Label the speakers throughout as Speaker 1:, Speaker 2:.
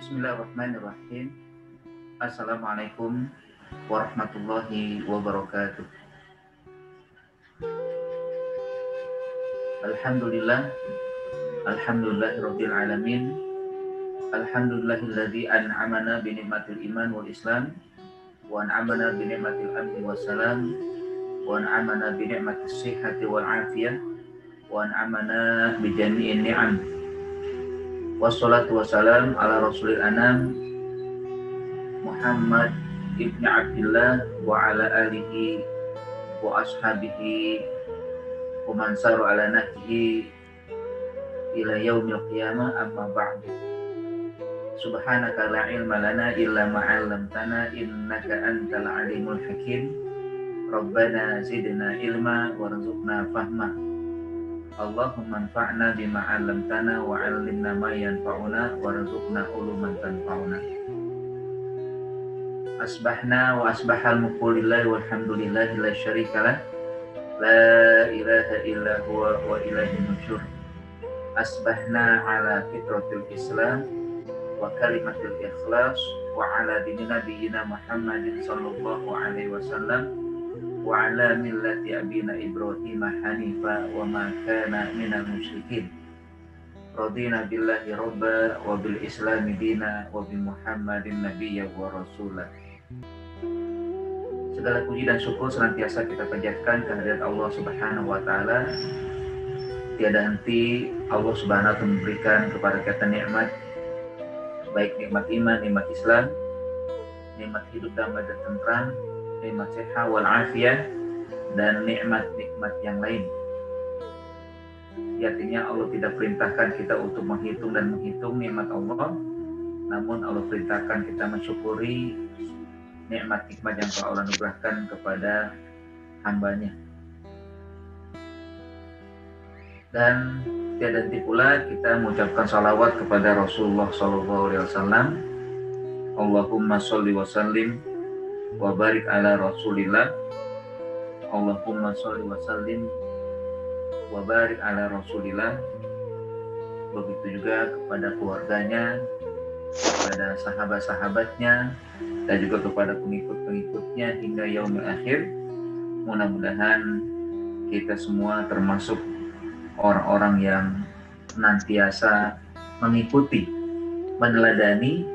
Speaker 1: Bismillahirrahmanirrahim. Assalamualaikum warahmatullahi wabarakatuh. Alhamdulillahirabbil alamin. Alhamdulillahilladzi an'amana bi ni'matil iman wal islam wa an'amana bi ni'matil amni wassalam wa an'amana bi ni'matis sihhati wal afiyah wa an'amana bi jami'in ni'am. Wassalatu wassalam ala rasulil anam Muhammad ibn Abdullah wa ala alihi wa ashabihi wa man saru ala nahjihi ila yaumil qiyamah, amma ba'du. Subhanaka la ilma lana illa ma 'allamtana innaka antal alimul hakim. Rabbana zidna ilma warzuqna fahma. Allahumma anfa'na bima 'allamtana wa 'allimna ma yanfa'una warzuqna uluman tanfa'una. Asbahna wa asbahal mulku lillahi walhamdulillahi la syarikalah, la ilaha illa huwa wa ilaihin nusyur. Asbahna ala fitratil islam wa kalimatil ikhlas wa ala dini nabiyyina Muhammadin sallallahu alaihi wasallam wa ala millati abina Ibrahim hanifa wa ma kana minal musyrikin. Radina billahi rabba wa bil islami dina wa bi Muhammadin nabiyya wa rasulah. Segala puji dan syukur senantiasa kita panjatkan kehadirat Allah Subhanahu wa taala. Tiada henti Allah Subhanahu wa taala memberikan kepada kita nikmat, baik nikmat iman, nikmat Islam, nikmat hidup damai dan tentram, nikmat sehat wal afiyah, dan nikmat-nikmat yang lain. Artinya Allah tidak perintahkan kita untuk menghitung dan menghitung nikmat Allah, namun Allah perintahkan kita mensyukuri nikmat-nikmat yang Allah anugerahkan kepada hambanya. Dan tiada henti pula kita mengucapkan salawat kepada Rasulullah SAW. Allahumma sholli wa sallim wa barik ala Rasulillah. Allahumma sholli wa sallim wa barik ala Rasulillah. Begitu juga kepada keluarganya, kepada sahabat-sahabatnya, dan juga kepada pengikut-pengikutnya hingga yaumil akhir. Mudah-mudahan kita semua termasuk orang-orang yang senantiasa mengikuti, meneladani,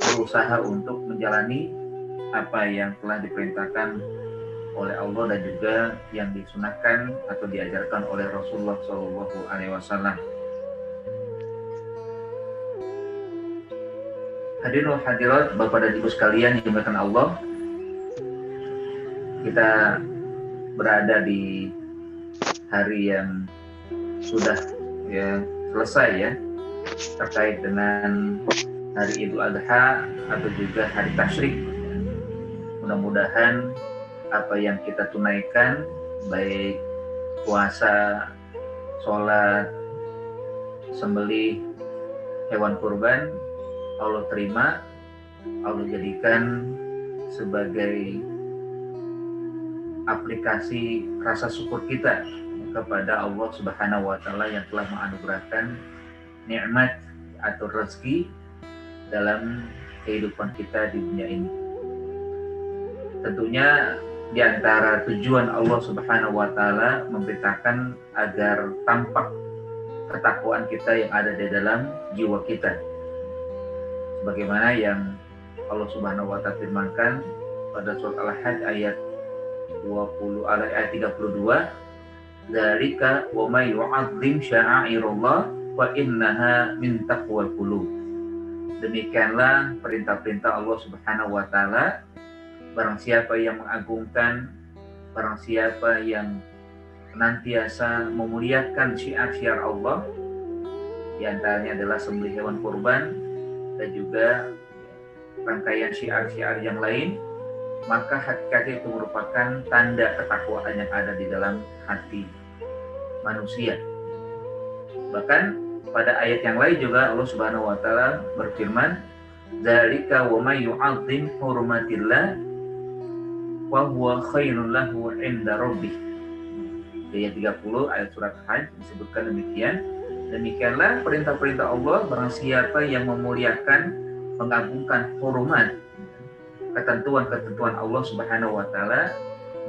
Speaker 1: berusaha untuk menjalani apa yang telah diperintahkan oleh Allah dan juga yang disunahkan atau diajarkan oleh Rasulullah SAW. Hadirin wa hadirat, Bapak dan Ibu sekalian yang dimuliakan Allah, kita berada di hari yang sudah selesai terkait dengan hari Idul Adha atau juga hari Tasyrik. Mudah-mudahan apa yang kita tunaikan, baik puasa, sholat, sembelih hewan kurban, Allah terima, Allah jadikan sebagai aplikasi rasa syukur kita kepada Allah Subhanahu wa taala yang telah menganugerahkan nikmat atau rezeki dalam kehidupan kita di dunia ini. Tentunya di antara tujuan Allah Subhanahu wa taala memberitakan agar tampak ketakwaan kita yang ada di dalam jiwa kita. Sebagaimana yang Allah Subhanahu wa taala firmankan pada surat Al-Hajj ayat 32, dzalika wa may yu'azzim sya'airallah wa innaha min taqwal qulub. Demikianlah perintah-perintah Allah Subhanahu wa taala. Barang siapa yang mengagungkan, barang siapa yang senantiasa memuliakan syiar-syiar Allah, di antaranya adalah sembelih hewan kurban dan juga rangkaian syiar-syiar yang lain, maka hakikatnya itu merupakan tanda ketakwaan yang ada di dalam hati manusia. Bahkan pada ayat yang lain juga Allah Subhanahu wa taala berfirman, "Dzalika wa may yu'azzim hurumatillah wa huwa khairul lahu 'inda rabbih." Ayat 30 ayat surat Hajj disebutkan demikian. Demikianlah perintah-perintah Allah, barang siapa yang memuliakan, mengagungkan hurumat, ketentuan-ketentuan Allah Subhanahu wa taala,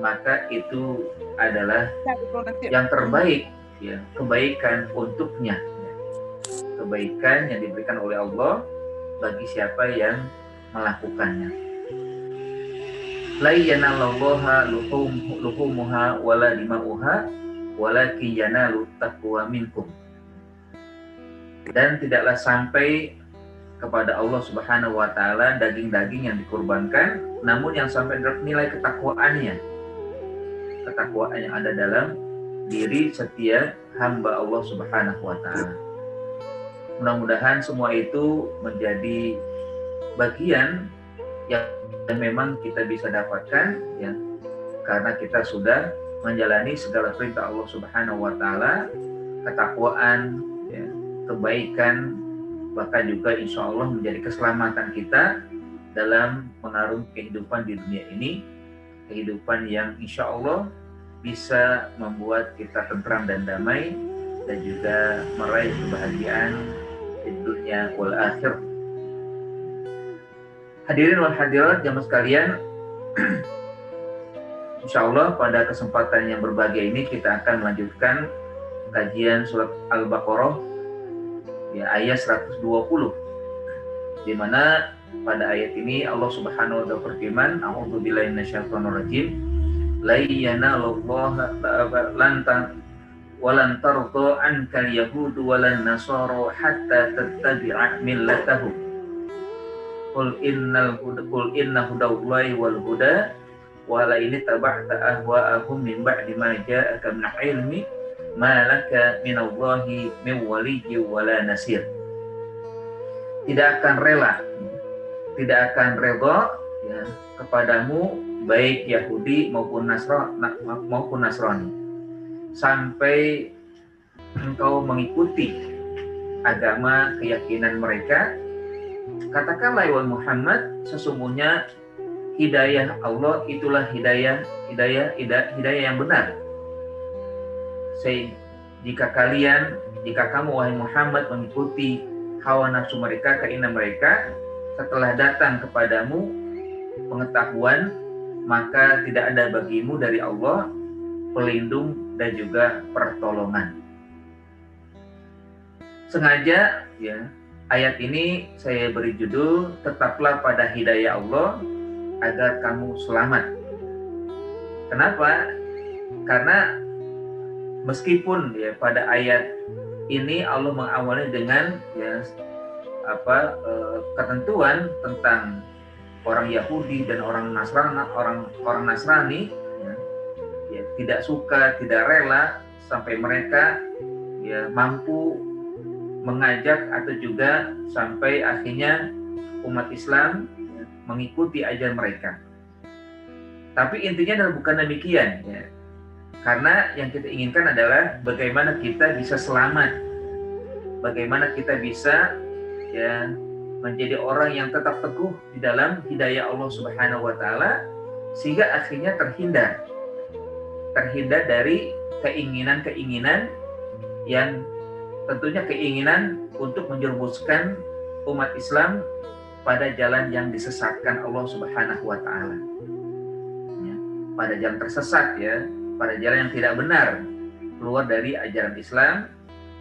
Speaker 1: maka itu adalah yang terbaik, ya, kebaikan untuknya. Kebaikan yang diberikan oleh Allah bagi siapa yang melakukannya. La yanalallaha luhumuha wala dima'uha walakin yanalu taqwa minkum. Dan tidaklah sampai kepada Allah Subhanahu wa taala daging-daging yang dikurbankan, namun yang sampai nilai ketakwaannya. Ketakwaan yang ada dalam diri setiap hamba Allah Subhanahu wa taala. Mudah-mudahan semua itu menjadi bagian yang memang kita bisa dapatkan, ya, karena kita sudah menjalani segala perintah Allah Subhanahu wa taala, ketakwaan, ya, kebaikan, bahkan juga insya Allah menjadi keselamatan kita dalam mengarungi kehidupan di dunia ini, kehidupan yang insya Allah bisa membuat kita tentram dan damai dan juga meraih kebahagiaan di dunia wal akhir. Hadirin wal hadirat jamaah sekalian, insya Allah pada kesempatan yang berbahagia ini kita akan melanjutkan kajian surat Al-Baqarah, ya, ayat 120, di mana pada ayat ini Allah Subhanahu wa taala berfirman, a'udzubillahi minasyaitonirrajim, la yanalallaha walan tarda ankal yahudu walan nasara hatta tattabi'a millatahum qul inna hudallahi wal huda wa la in taba'ta ahwa'ahum min ba'di ma ja'aka min ilmi ma laka minallahi min waliyyin wala nasir. Tidak akan rela, tidak akan redha, ya, kepadamu baik Yahudi maupun Nasrani sampai engkau mengikuti agama keyakinan mereka. Katakanlah wahai Muhammad, sesungguhnya hidayah Allah itulah hidayah yang benar. Jika kamu wahai Muhammad mengikuti hawa nafsu mereka, keinginan mereka, setelah datang kepadamu pengetahuan, maka tidak ada bagimu dari Allah pelindung dan juga pertolongan. Sengaja, ya, ayat ini saya beri judul tetaplah pada hidayah Allah agar kamu selamat. Kenapa? Karena meskipun, ya, pada ayat ini Allah mengawali dengan, ya, ketentuan tentang orang Yahudi dan orang Nasrani, ya, tidak suka, tidak rela sampai mereka, ya, mampu mengajak atau juga sampai akhirnya umat Islam, ya, mengikuti ajaran mereka. Tapi intinya adalah bukan demikian, ya. Karena yang kita inginkan adalah bagaimana kita bisa selamat, bagaimana kita bisa, ya, menjadi orang yang tetap teguh di dalam hidayah Allah Subhanahu wa taala sehingga akhirnya terhindar dari keinginan-keinginan yang tentunya keinginan untuk menjerumuskan umat Islam pada jalan yang disesatkan Allah Subhanahu wa taala. Ya, pada jalan tersesat, ya, pada jalan yang tidak benar, keluar dari ajaran Islam,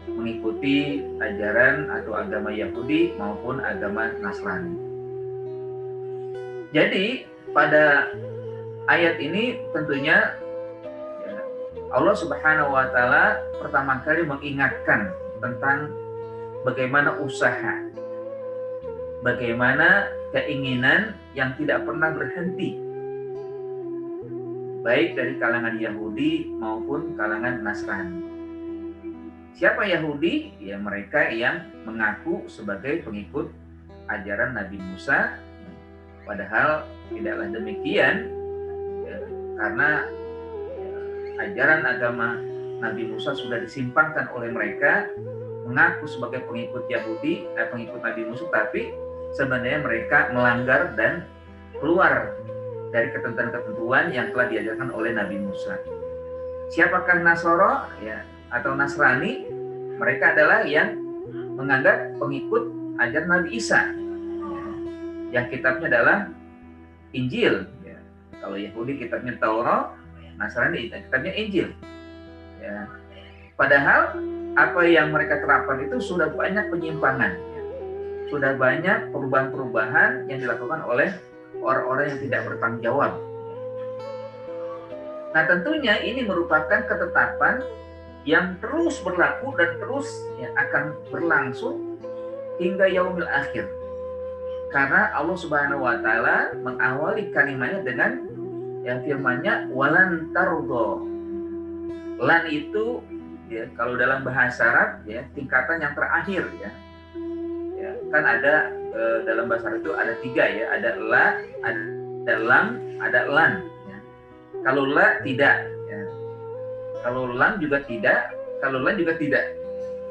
Speaker 1: mengikuti ajaran atau agama Yahudi maupun agama Nasrani. Jadi pada ayat ini tentunya, ya, Allah Subhanahu wa taala pertama kali mengingatkan tentang bagaimana usaha, bagaimana keinginan yang tidak pernah berhenti, baik dari kalangan Yahudi maupun kalangan Nasrani. Siapa Yahudi? Ya mereka yang mengaku sebagai pengikut ajaran Nabi Musa, padahal tidaklah demikian, ya, karena ajaran agama Nabi Musa sudah disimpangkan oleh mereka, mengaku sebagai pengikut Yahudi, pengikut Nabi Musa, tapi sebenarnya mereka melanggar dan keluar dari ketentuan-ketentuan yang telah diajarkan oleh Nabi Musa. Siapakah Nasoro ya atau Nasrani? Mereka adalah yang menganggap pengikut ajaran Nabi Isa, yang kitabnya adalah Injil. Ya. Kalau Yahudi kitabnya Taurat, Nasrani kitabnya Injil. Ya. Padahal apa yang mereka terapkan itu sudah banyak penyimpangan, ya. Sudah banyak perubahan-perubahan yang dilakukan oleh orang-orang yang tidak bertanggung jawab. Nah tentunya ini merupakan ketetapan yang terus berlaku dan terus ya, akan berlangsung hingga yaumil akhir. Karena Allah Subhanahu wa taala mengawali kalimatnya dengan yang firman-Nya walan tardo. Lan itu ya, kalau dalam bahasa Arab ya tingkatan yang terakhir ya. Ya kan ada dalam bahasa Arab itu ada 3 ya, ada la, ada lam, ada lan. Ya. Kalau la tidak, ya. Kalau lam juga tidak, kalau lan juga tidak.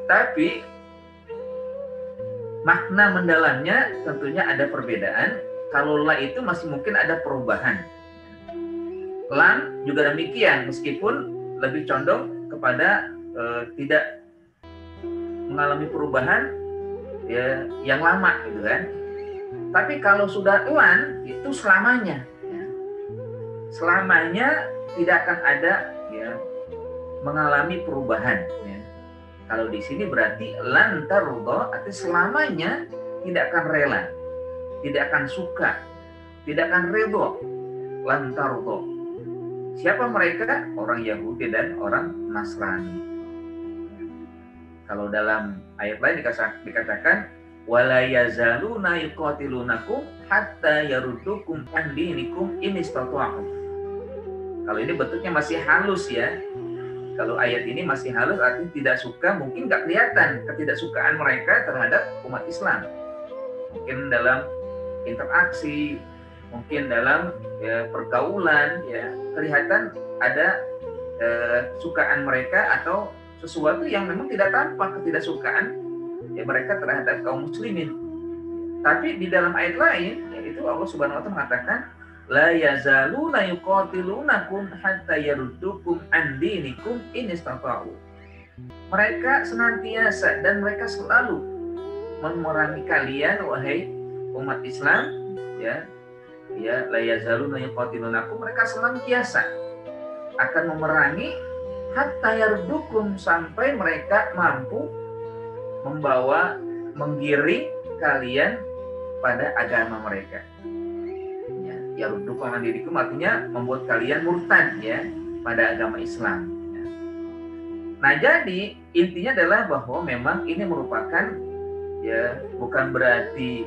Speaker 1: Tapi makna mendalamnya tentunya ada perbedaan. Kalau la itu masih mungkin ada perubahan. Lam juga demikian, meskipun lebih condong kepada tidak mengalami perubahan ya yang lama gitu kan. Tapi kalau sudah lan itu selamanya, ya. Selamanya tidak akan ada ya mengalami perubahan. Ya. Kalau di sini berarti lan tarudha, arti selamanya tidak akan rela, tidak akan suka, tidak akan ridho. Lan tarudha. Siapa mereka? Orang Yahudi dan orang Nasrani. Kalau dalam ayat lain dikatakan wala yazaluna yuqatilunakum hatta yaruddukum an dinikum in istata'u. Kalau ini bentuknya masih halus ya. Kalau ayat ini masih halus artinya tidak suka, mungkin nggak kelihatan ketidaksukaan mereka terhadap umat Islam. Mungkin dalam interaksi, mungkin dalam ya, pergaulan ya kelihatan ada sukaan mereka atau sesuatu yang memang tidak tampak ketidaksukaan ya mereka terhadap kaum muslimin. Tapi di dalam ayat lain yaitu Allah Subhanahu wa taala mengatakan la yazaluna yuqatilunakum hatta yaruddukum an dinikum in istata'u. Mereka senantiasa dan mereka selalu memerangi kalian wahai umat Islam ya la yazaluna yuqatilunakum, mereka senantiasa akan memerangi hatta yardukum, sampai mereka mampu membawa, menggiring kalian pada agama mereka. Ya, yardukum an dinikum artinya membuat kalian murtad ya pada agama Islam. Ya. Nah, jadi intinya adalah bahwa memang ini merupakan ya bukan berarti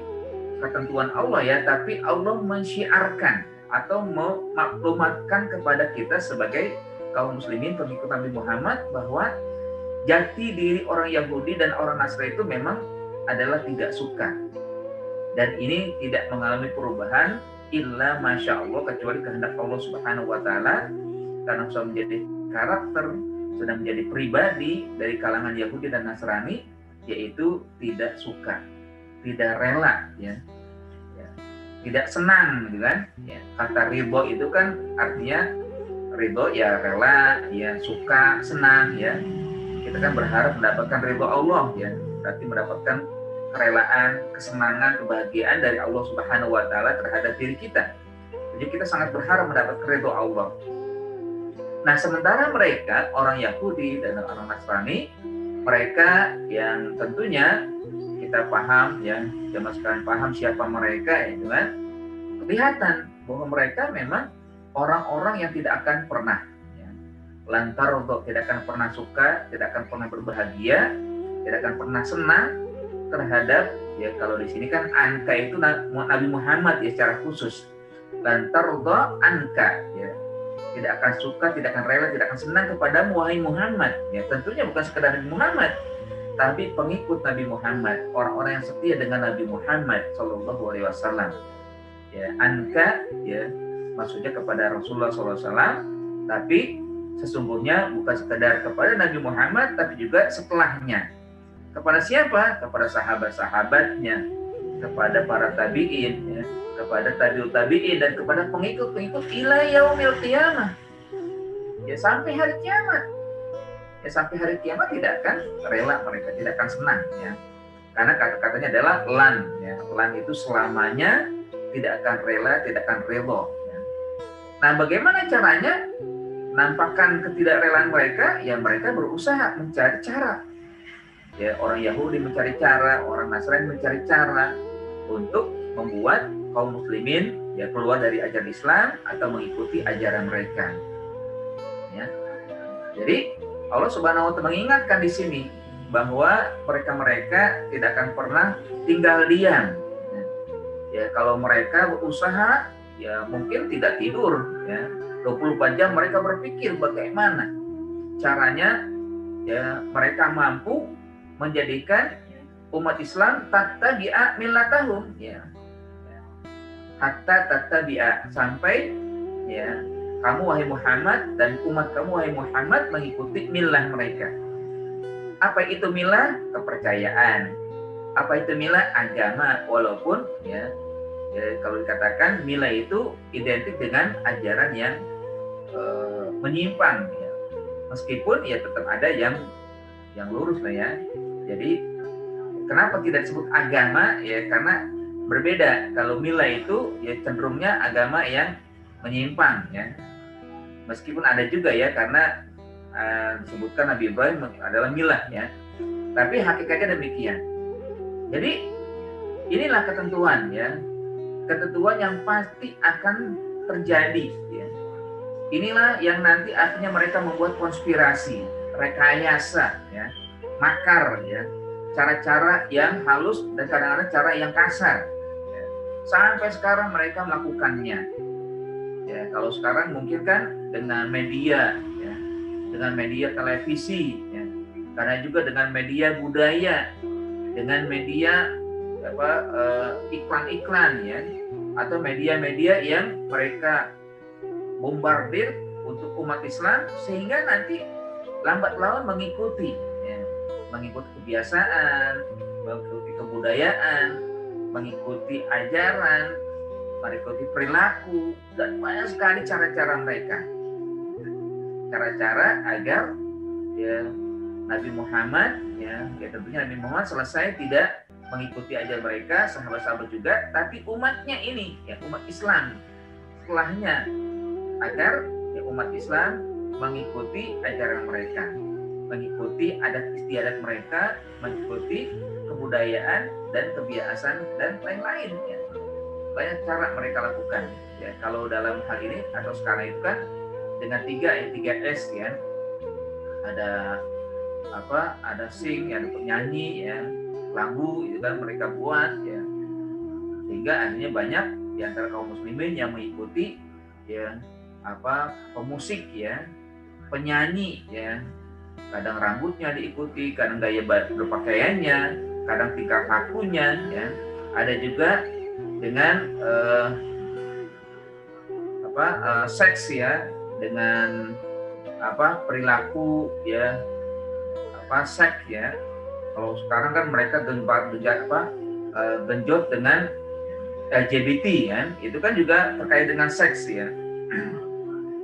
Speaker 1: ketentuan Allah ya, tapi Allah mensyiarkan atau memaklumatkan kepada kita sebagai kaum muslimin pengikut Nabi Muhammad bahwa jati diri orang Yahudi dan orang Nasrani itu memang adalah tidak suka, dan ini tidak mengalami perubahan illa masya Allah, kecuali kehendak Allah Subhanahu wa taala, karena sudah menjadi karakter, sudah menjadi pribadi dari kalangan Yahudi dan Nasrani, yaitu tidak suka, tidak rela ya, tidak senang gitu kan ya. Kata ridho itu kan artinya ridho ya rela ya, suka, senang ya. Kita kan berharap mendapatkan ridho Allah ya, berarti mendapatkan kerelaan, kesenangan, kebahagiaan dari Allah Subhanahu wa taala terhadap diri kita. Jadi kita sangat berharap mendapatkan ridho Allah. Nah, sementara mereka orang Yahudi dan orang Nasrani, mereka yang tentunya kita paham ya, jamaah sekalian paham siapa mereka ya, kan? Kelihatan bahwa mereka memang orang-orang yang tidak akan pernah ya, lantar untuk tidak akan pernah suka, tidak akan pernah berbahagia, tidak akan pernah senang terhadap ya, kalau di sini kan anka itu Nabi Muhammad ya secara khusus, lantar untuk anka ya, tidak akan suka, tidak akan rela, tidak akan senang kepadamu wahai Muhammad. Ya, tentunya bukan sekedar Nabi Muhammad, tapi pengikut Nabi Muhammad, orang-orang yang setia dengan Nabi Muhammad Shallallahu Alaihi Wasallam. Ya, anka, ya, maksudnya kepada Rasulullah SAW, tapi sesungguhnya bukan sekedar kepada Nabi Muhammad, tapi juga setelahnya. Kepada siapa? Kepada sahabat-sahabatnya, kepada para tabi'in, ya, kepada tabi'ut tabi'in, dan kepada pengikut-pengikut ila yaumil qiyamah. Ya, sampai hari kiamat. Ya, sampai hari kiamat tidak akan rela mereka, tidak akan senang, ya. Karena kata-katanya adalah lan, ya. Lan itu selamanya tidak akan rela, tidak akan rela, ya. Nah, bagaimana caranya nampakkan ketidakrelaan mereka? Ya, mereka berusaha mencari cara. Ya, orang Yahudi mencari cara, orang Nasrani mencari cara untuk membuat kaum muslimin ya keluar dari ajaran Islam atau mengikuti ajaran mereka. Ya. Jadi Allah Subhanahu wa taala mengingatkan di sini bahwa mereka tidak akan pernah tinggal diam. Ya, kalau mereka berusaha ya mungkin tidak tidur ya. 24 jam mereka berpikir bagaimana caranya ya mereka mampu menjadikan umat Islam tattabi'a millatahum, ya. Hatta tattabi'a, sampai ya kamu wahai Muhammad dan umat kamu wahai Muhammad mengikuti milah mereka. Apa itu milah? Kepercayaan. Apa itu milah? Agama. Walaupun ya kalau dikatakan milah itu identik dengan ajaran yang menyimpang, ya. Meskipun ya tetap ada yang lurus lah ya. Jadi kenapa tidak disebut agama? Ya karena berbeda. Kalau milah itu ya cenderungnya agama yang menyimpang, ya. Meskipun ada juga ya karena disebutkan Nabi Ibrahim adalah milah, ya. Tapi hakikatnya demikian. Jadi inilah ketentuan, ya. Ketentuan yang pasti akan terjadi, ya. Inilah yang nanti akhirnya mereka membuat konspirasi, rekayasa, ya. Makar, ya, cara-cara yang halus dan kadang-kadang cara yang kasar, ya. Sampai sekarang mereka melakukannya, ya. Kalau sekarang mungkin kan dengan media, ya, dengan media televisi, ya, karena juga dengan media budaya, dengan media iklan-iklan, ya, atau media-media yang mereka bombardir untuk umat Islam sehingga nanti lambat laun mengikuti. Mengikuti kebiasaan, mengikuti kebudayaan, mengikuti ajaran, mengikuti perilaku, dan banyak sekali cara-cara mereka. Cara-cara agar ya Nabi Muhammad, ya tentunya Nabi Muhammad selesai tidak mengikuti ajaran mereka, sahabat-sahabat juga, tapi umatnya ini, ya umat Islam setelahnya, agar ya umat Islam mengikuti ajaran mereka, mengikuti adat istiadat mereka, mengikuti kebudayaan dan kebiasaan dan lain-lain, ya. Banyak cara mereka lakukan, ya. Kalau dalam hal ini atau sekarang itu kan dengan 3S, ya. Ada sing, ada penyanyi, ya, lagu itu kan mereka buat, ya. Sehingga akhirnya banyak di antara kaum muslimin yang mengikuti, ya, pemusik, ya, penyanyi, ya. Kadang rambutnya diikuti, kadang gaya berpakaiannya, kadang tingkah lakunya, ya. Ada juga dengan seks, ya, dengan perilaku, ya, seks, ya. Kalau sekarang kan mereka genjot dengan LGBT, ya. Itu kan juga terkait dengan seks, ya.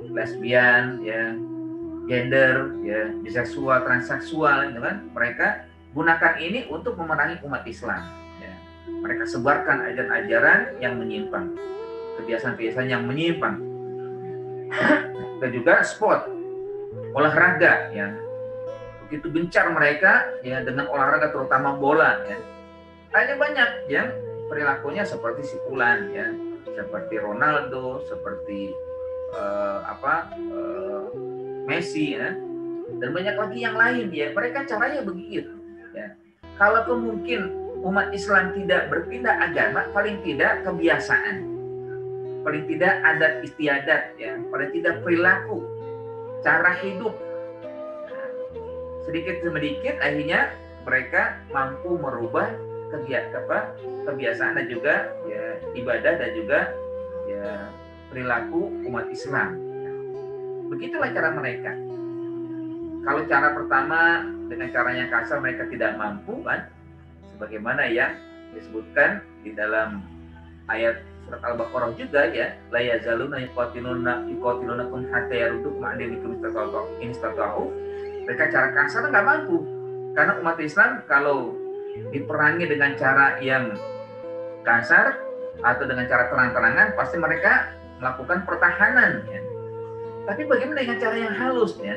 Speaker 1: Lesbian, ya, gender, ya, biseksual, transseksual, itu kan mereka gunakan ini untuk memerangi umat Islam, ya. Mereka sebarkan ajaran-ajaran yang menyimpang, kebiasaan-kebiasaan yang menyimpang. Dan juga sport, olahraga, ya, begitu gencar mereka, ya, dengan olahraga terutama bola, ya. Hanya banyak yang perilakunya seperti si fulan, ya, seperti Ronaldo, seperti Messi, ya, dan banyak lagi yang lain, ya. Mereka caranya begitu, ya. Kalau mungkin umat Islam tidak berpindah agama, paling tidak kebiasaan paling tidak adat istiadat, ya, paling tidak perilaku, cara hidup. Nah, sedikit demi sedikit akhirnya mereka mampu merubah kebiasaan dan juga ya ibadah dan juga ya perilaku umat Islam. Begitulah cara mereka. Kalau cara pertama dengan caranya kasar mereka tidak mampu kan, sebagaimana yang disebutkan di dalam ayat surat Al-Baqarah juga ya, la yazaluna yuqatilunakum hatta yaruddukum an dinikum in istata'u. Mereka cara kasar nggak mampu, karena umat Islam kalau diperangi dengan cara yang kasar atau dengan cara terang-terangan pasti mereka melakukan pertahanan ya. Tapi bagaimana dengan cara yang halus ya?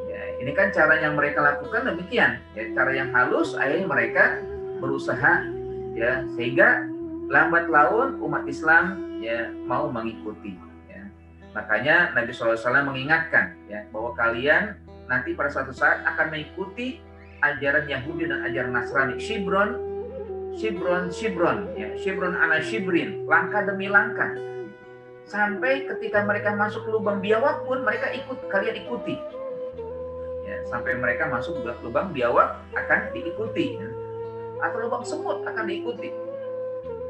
Speaker 1: Ya, ini kan cara yang mereka lakukan demikian ya, cara yang halus akhirnya mereka berusaha ya sehingga lambat laun umat Islam ya mau mengikuti ya. Makanya Nabi SAW mengingatkan ya bahwa kalian nanti pada suatu saat akan mengikuti ajaran Yahudi dan ajaran Nasrani, shibron ya, shibron ala shibrin, langkah demi langkah, sampai ketika mereka masuk lubang biawak pun mereka kalian ikuti ya, sampai mereka masuk lubang biawak akan diikuti ya. Atau lubang semut akan diikuti,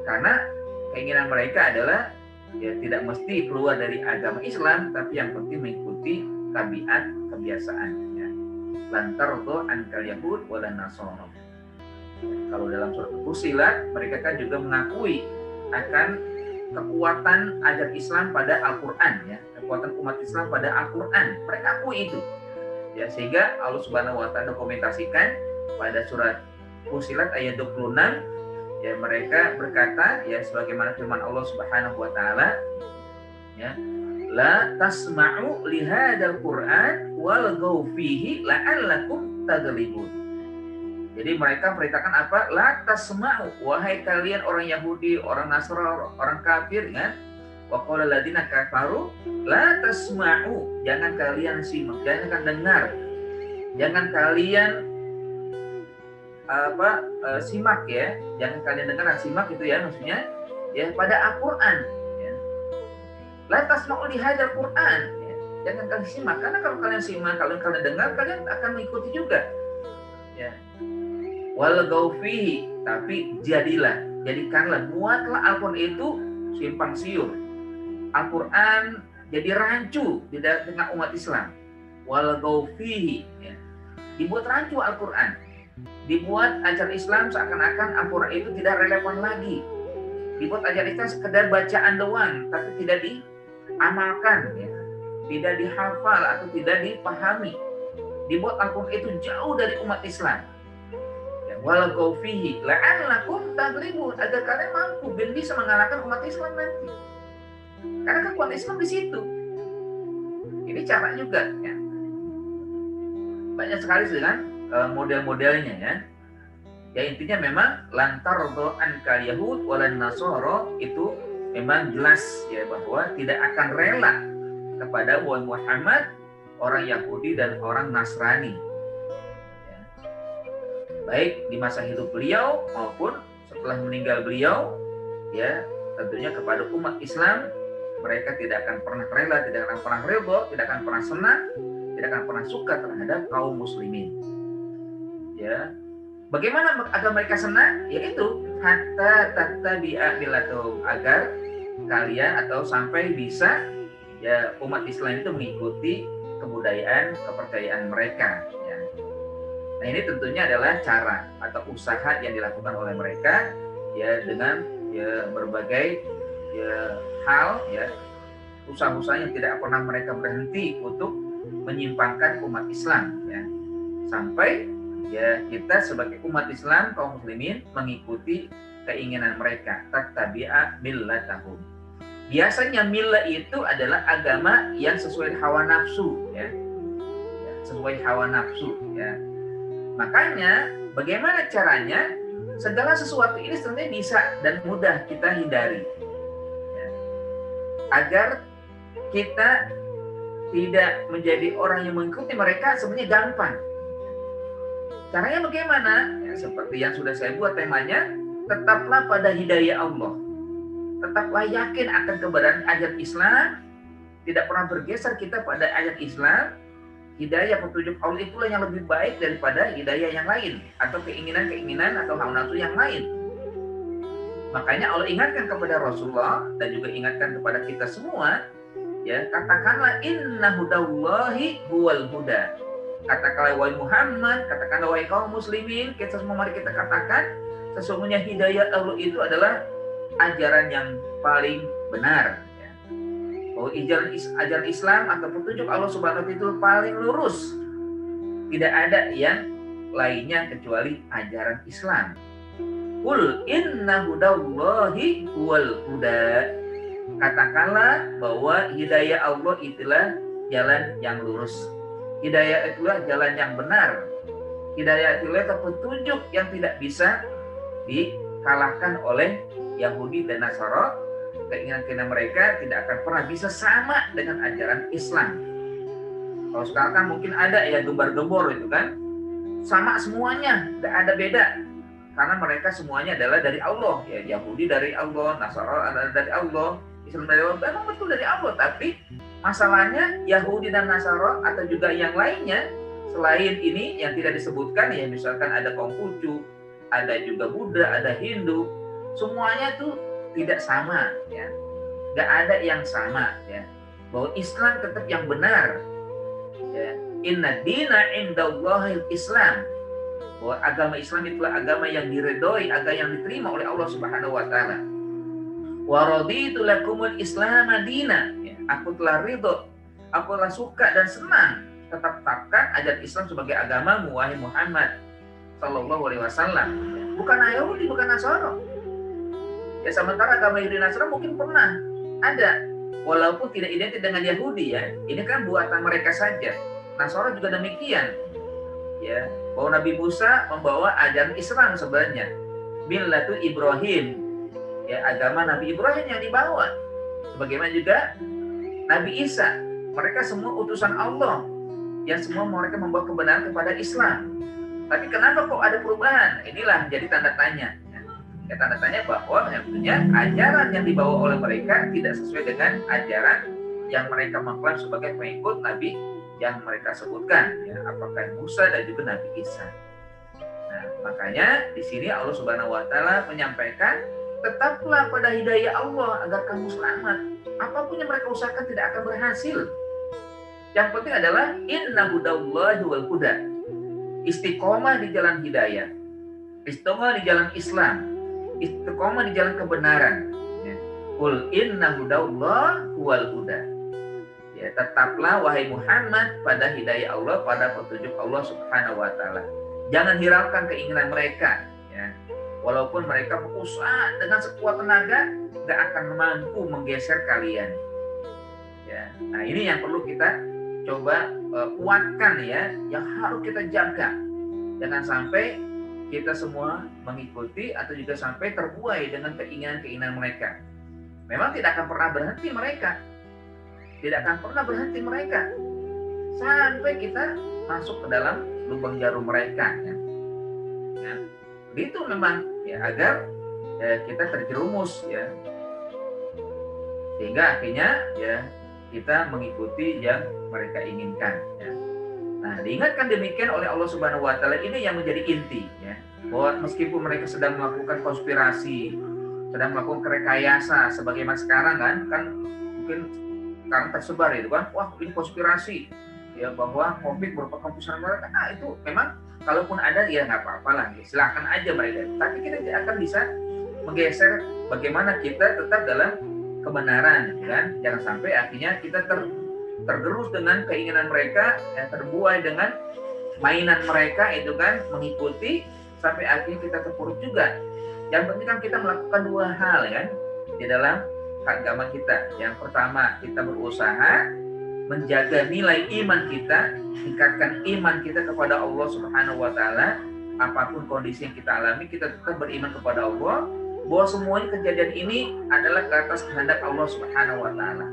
Speaker 1: karena keinginan mereka adalah ya tidak mesti keluar dari agama Islam, tapi yang penting mengikuti tabiat kebiasaan ya. Lantar do ankal yahud wala nasara. Kalau dalam surat Fussilat mereka kan juga mengakui akan kekuatan ajaran Islam pada Al-Quran ya, kekuatan umat Islam pada Al-Quran, mereka akui itu ya, sehingga Allah Subhanahu wa taala dokumentasikan pada surat Fussilat ayat 26 ya, mereka berkata ya sebagaimana firman Allah Subhanahu wa taala ya, la tasma'u lihadal Qur'an walghaw fihi la'allakum taghlibun. Jadi mereka perintahkan apa? La tasma'u, wahai kalian orang Yahudi, orang Nasrani, orang kafir kan? Wa qala alladziina kafaru la tasma'u, jangan kalian simak, jangan dengar. Jangan kalian simak ya. Jangan kalian dengar dan simak itu ya maksudnya ya pada Al-Qur'an. Lantas mau lihat Al-Quran ya. Jangan kalian simak, karena kalau kalian simak, kalau kalian dengar, kalian akan mengikuti juga ya. Walghaw fihi, tapi jadikanlah, buatlah Al-Quran itu simpang siur, Al-Quran jadi rancu di tengah umat Islam. Walghaw fihi ya. Dibuat rancu Al-Quran, dibuat ajaran Islam seakan-akan Al-Quran itu tidak relevan lagi, dibuat ajaran Islam sekedar bacaan doang tapi tidak diamalkan ya, tidak dihafal atau tidak dipahami. Dibuat Al-Quran itu jauh dari umat Islam ya, walghaw fihi la'allakum taghlibun, agar kalian mampu dan bisa mengalahkan umat Islam nanti, karena kekuatan Islam di situ. Ini cara juga ya, banyak sekali dengan model-modelnya ya. Ya intinya memang lantar doan kal yahud walan nasoro itu memang jelas ya bahwa tidak akan rela kepada Muhammad orang Yahudi dan orang Nasrani ya. Baik di masa hidup beliau maupun setelah meninggal beliau ya, tentunya kepada umat Islam mereka tidak akan pernah rela, tidak akan pernah ridho, tidak akan pernah senang, tidak akan pernah suka terhadap kaum muslimin ya. Bagaimana agar mereka senang? Yaitu hatta tattabi'a millatum, agar kalian atau sampai bisa ya umat Islam itu mengikuti kebudayaan, kepercayaan mereka ya. Nah ini tentunya adalah cara atau usaha yang dilakukan oleh mereka ya, dengan ya berbagai ya hal ya, usaha-usaha yang tidak pernah mereka berhenti untuk menyimpangkan umat Islam ya, sampai ya kita sebagai umat Islam kaum muslimin mengikuti keinginan mereka, tattabi'a millatahum. Biasanya millah itu adalah agama yang sesuai hawa nafsu ya, sesuai hawa nafsu ya. Makanya bagaimana caranya? Segala sesuatu ini sebenarnya bisa dan mudah kita hindari ya, agar kita tidak menjadi orang yang mengikuti mereka. Sebenarnya gampang. Caranya bagaimana? Ya, seperti yang sudah saya buat temanya, tetaplah pada hidayah Allah. tetaplah yakin akan kebenaran ajaran Islam, tidak pernah bergeser kita pada ajaran Islam. Hidayah petunjuk Allah itulah yang lebih baik daripada hidayah yang lain atau keinginan-keinginan atau hawa nafsu yang lain. Makanya Allah ingatkan kepada Rasulullah dan juga ingatkan kepada kita semua, ya, katakanlah inna hudallahi huwal huda. Katakanlah wahai Muhammad, katakanlah wahai kaum muslimin, kita semua mari kita katakan sesungguhnya hidayah Allah itu adalah ajaran yang paling benar. Bahwa ajaran Islam atau petunjuk Allah Subhanahu wa taala itu paling lurus. Tidak ada yang lainnya kecuali ajaran Islam. Qul inna hudallahi huwal huda. Katakanlah bahwa hidayah Allah itulah jalan yang lurus. Hidayah itulah jalan yang benar. Hidayah itulah petunjuk yang tidak bisa dikalahkan oleh Yahudi dan Nasara. Keinginan-keinginan mereka tidak akan pernah bisa sama dengan ajaran Islam. Kalau sekarang kan mungkin ada ya gembar-gembor itu kan, sama semuanya, tidak ada beda. Karena mereka semuanya adalah dari Allah. Ya, Yahudi dari Allah, Nasara adalah dari Allah, Islam dari Allah, memang betul dari Allah. Tapi masalahnya Yahudi dan Nasara atau juga yang lainnya selain ini yang tidak disebutkan, ya misalkan ada Konghucu, ada juga Buddha, ada Hindu, semuanya tuh tidak sama, ya, nggak ada yang sama, ya. Bahwa Islam tetap yang benar, ya. Inna dina indallahil Islam. Bahwa agama Islam itulah agama yang diredoi, agama yang diterima oleh Allah Subhanahu wa taala. Wa raditu lakumul Islam madina. Ya, aku telah ridho, aku telah suka dan senang tetapkan ajaran Islam sebagai agamamu wahai Muhammad sallallahu alaihi wasallam. Bukan Yahudi, bukan Nasara. Ya, sementara agama Yahudi Nasrani mungkin pernah ada, walaupun tidak identik dengan Yahudi, ya. Ini kan buatan mereka saja. Nasara juga demikian, ya. Bahwa Nabi Musa membawa ajaran Islam sebenarnya, millatu Ibrahim, ya, agama Nabi Ibrahim yang dibawa. Sebagaimana juga Nabi Isa, mereka semua utusan Allah, yang semua mereka membawa kebenaran kepada Islam. Tapi kenapa kok ada perubahan? Inilah menjadi tanda tanya. Ya, tanda tanya bahwa tentunya ajaran yang dibawa oleh mereka tidak sesuai dengan ajaran yang mereka mengklaim sebagai pengikut Nabi yang mereka sebutkan, ya, apakah Musa dan juga Nabi Isa. Nah, makanya di sini Allah Subhanahu wa taala menyampaikan, tetaplah pada hidayah Allah agar kamu selamat. Apapun yang mereka usahakan tidak akan berhasil. Yang penting adalah inna hudallahi wal huda. Istiqomah di jalan hidayah, istiqomah di jalan Islam, istiqomah di jalan kebenaran. Qul inna hudallahi wal huda. Ya, tetaplah wahai Muhammad pada hidayah Allah, pada petunjuk Allah Subhanahu wa taala. Jangan hiraukan keinginan mereka, ya. Walaupun mereka berusaha dengan sekuat tenaga, gak akan mampu menggeser kalian. Ya. Nah, ini yang perlu kita coba kuatkan, ya, yang harus kita jaga. Jangan sampai kita semua mengikuti atau juga sampai terbuai dengan keinginan-keinginan mereka. Memang tidak akan pernah berhenti mereka. Tidak akan pernah berhenti mereka. Sampai kita masuk ke dalam lubang jarum mereka. Ya. Nah, itu memang, ya, agar kita terjerumus, ya. Sehingga akhirnya, ya, kita mengikuti yang mereka inginkan, ya. Nah, diingatkan demikian oleh Allah Subhanahu wa taala, ini yang menjadi inti, ya. Bahwa meskipun mereka sedang melakukan konspirasi, sedang melakukan rekayasa sebagaimana sekarang kan mungkin sekarang tersebar itu kan, wah ini konspirasi, ya, bahwa COVID merupakan pusat mereka. Nah, itu memang kalaupun ada, ya nggak apa-apa lah, ya, silakan aja mereka. Tapi kita tidak akan bisa menggeser bagaimana kita tetap dalam kebenaran, kan? Jangan sampai akhirnya kita tergerus dengan keinginan mereka, ya, terbuai dengan mainan mereka itu kan, mengikuti sampai akhirnya kita terpuruk juga. Yang penting kan kita melakukan dua hal, kan, di dalam agama kita. Yang pertama, kita berusaha menjaga nilai iman kita, tingkatkan iman kita kepada Allah Subhanahu wa taala. Apapun kondisi yang kita alami, kita tetap beriman kepada Allah, bahwa semuanya kejadian ini adalah ke atas kehendak Allah Subhanahu wa taala.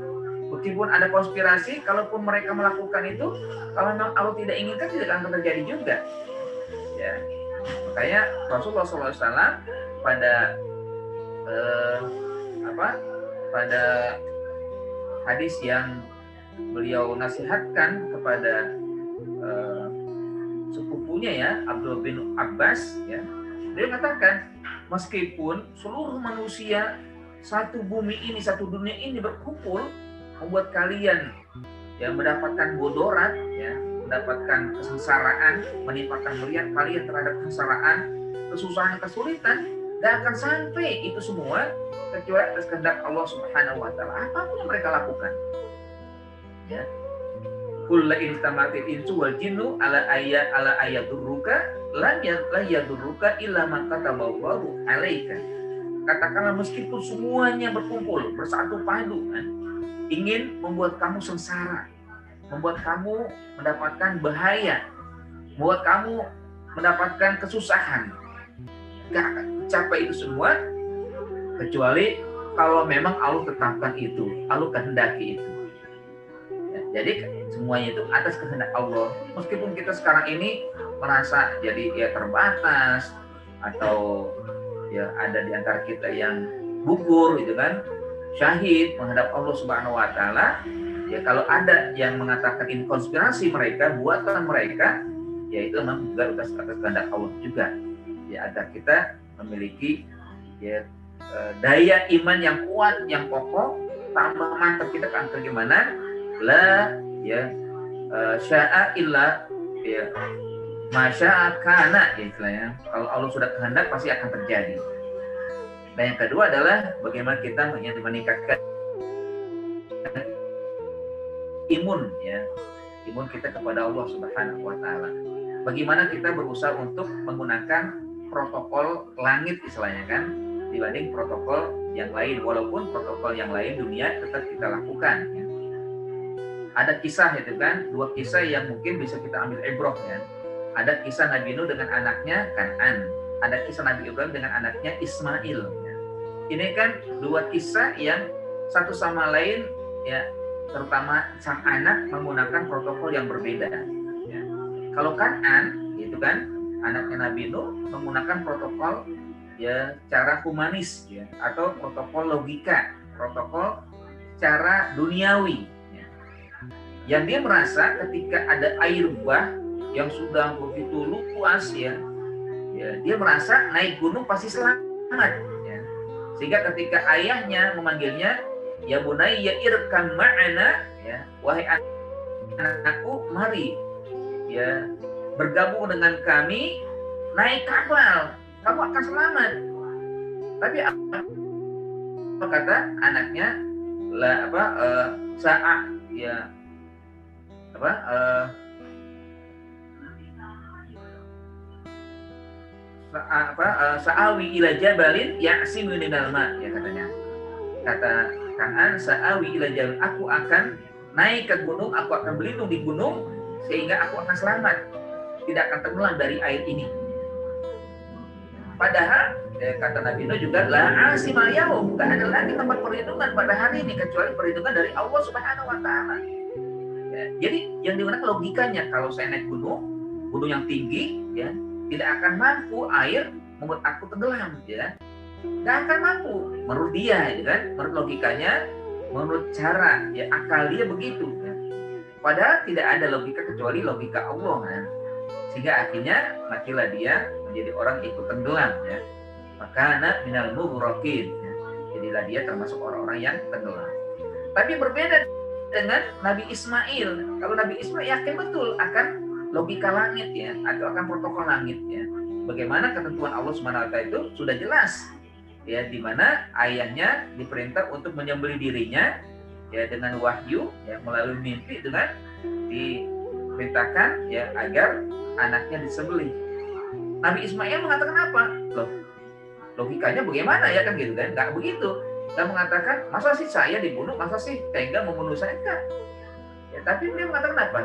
Speaker 1: Meskipun ada konspirasi, kalaupun mereka melakukan itu, kalau memang Allah tidak inginkan, tidak akan terjadi juga. Ya. Makanya Rasulullah SAW pada pada hadis yang beliau nasihatkan kepada sepupunya ya, Abdul bin Abbas ya. Dia katakan, meskipun seluruh manusia satu bumi ini, satu dunia ini berkumpul membuat kalian ya mendapatkan bodorat ya, mendapatkan kesengsaraan, menimpakan kalian terhadap kesengsaraan, kesusahan, kesulitan, gak akan sampai itu semua kecuali atas kehendak Allah Subhanahu wa taala. Apapun yang mereka lakukan. Ya. Qul la in tamatil insu wal jinnu ala ayadurruka la yadurruka illa ma kataballahu alaika. Katakanlah meskipun semuanya berkumpul bersatu padu kan, ingin membuat kamu sengsara, membuat kamu mendapatkan bahaya, membuat kamu mendapatkan kesusahan, gak akan mencapai itu semua kecuali kalau memang Allah tetapkan itu, Allah kehendaki itu. Ya, jadi semuanya itu atas kehendak Allah. Meskipun kita sekarang ini merasa jadi ya terbatas atau ya ada di antara kita yang gugur gitu kan, syahid menghadap Allah Subhanahu wa taala, ya kalau ada yang mengatakan ini konspirasi mereka, buatan mereka, ya itu memang juga atas kehendak Allah juga. Ya agar kita memiliki ya daya iman yang kuat, yang kokoh, tambah mantap kita kan bagaimana la ya sya'a illa ya masya'a kana ya istilahnya. Kalau Allah sudah kehendak pasti akan terjadi. Dan yang kedua adalah bagaimana kita meningkatkan imun ya, imun kita kepada Allah Subhanahu wa taala. Bagaimana kita berusaha untuk menggunakan protokol langit istilahnya kan, dibanding protokol yang lain, walaupun protokol yang lain dunia tetap kita lakukan ya. Ada kisah itu kan, dua kisah yang mungkin bisa kita ambil ibroh ya. Ada kisah Nabi Nuh dengan anaknya Kan'an, ada kisah Nabi Ibrahim dengan anaknya Ismail ya. Ini kan dua kisah yang satu sama lain ya, terutama sang anak menggunakan protokol yang berbeda ya. Kalau Kan'an itu kan anaknya Nabi Nuh menggunakan protokol ya cara humanis ya, atau protokol logika, protokol cara duniawi ya. Yang dia merasa ketika ada air bah yang sudah begitu luas ya, dia merasa naik gunung pasti selamat ya. Sehingga ketika ayahnya memanggilnya, ya bunayya irkam ma'ana ya, wahai anakku mari ya bergabung dengan kami naik kapal, kamu akan selamat. Tapi apa kata anaknya? Saat ya sa'awi ila jabalin ya'simuni minal ma ya katanya. Kata Kan'an, sa'awi ila jabal, aku akan naik ke gunung, aku akan berlindung di gunung sehingga aku akan selamat, tidak akan tenggelam dari air ini. Padahal kata Nabi Nuh juga la asimal yaum, enggak ada lagi tempat perlindungan pada hari ini kecuali perlindungan dari Allah Subhanahu wa taala. Ya, jadi yang digunakan logikanya, kalau saya naik gunung yang tinggi ya, tidak akan mampu air membuat aku tenggelam ya. Enggak akan mampu menurut dia ya kan, menurut logikanya, menurut cara ya akal dia begitu ya. Padahal tidak ada logika kecuali logika Allah kan. Sehingga akhirnya matilah dia menjadi orang ikut tenggelam ya. Maka anak minal mughraqin ya. Jadilah dia termasuk orang-orang yang tenggelam. Tapi berbeda dengan Nabi Ismail. Kalau Nabi Ismail yakin betul akan logika langit ya, atau akan protokol langit ya. Bagaimana ketentuan Allah SWT itu sudah jelas ya, di mana ayahnya diperintah untuk menyembelih dirinya ya dengan wahyu ya, melalui mimpi itu kan diperintahkan ya agar anaknya disembelih. Nabi Ismail mengatakan apa? Loh, logikanya bagaimana ya kan gitu kan? Enggak begitu. Dia mengatakan, masa sih saya dibunuh, masa sih tega membunuh saya? Enggak. Ya, tapi dia mengatakan apa?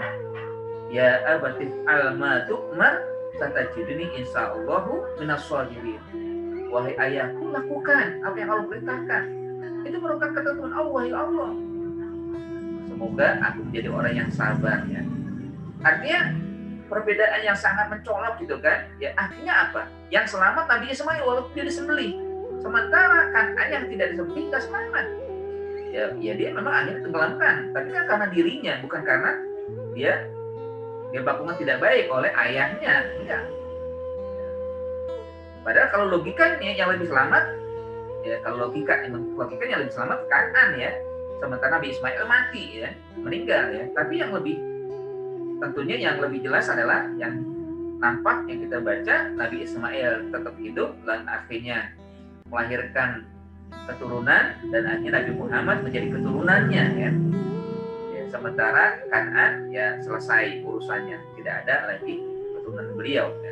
Speaker 1: Ya abatif al-matu'mar satajiduni insyaallahu minas-shabirin. Wahai ayahku, lakukan apa yang Allah perintahkan. Itu merupakan ketentuan Allah ya Allah. Semoga aku menjadi orang yang sabar ya. Artinya perbedaan yang sangat mencolok gitu kan. Ya akhirnya apa? Yang selamat Nabi Ismail walaupun dia disembelih. Sementara Kan'an yang tidak disebut nggak selamat. Ya dia memang akhirnya tenggelamkan, tapi kan karena dirinya, bukan karena dia bakungan tidak baik oleh ayahnya, enggak. Padahal kalau logikanya yang lebih selamat, ya kalau logikanya lebih selamat Kan'an ya, sementara Nabi Ismail mati ya, meninggal ya. Tapi yang lebih tentunya yang lebih jelas adalah yang nampak yang kita baca, Nabi Ismail tetap hidup dan akhirnya melahirkan keturunan dan akhirnya Nabi Muhammad menjadi keturunannya ya. Sementara Kan'an ya selesai urusannya, tidak ada lagi keturunan beliau ya.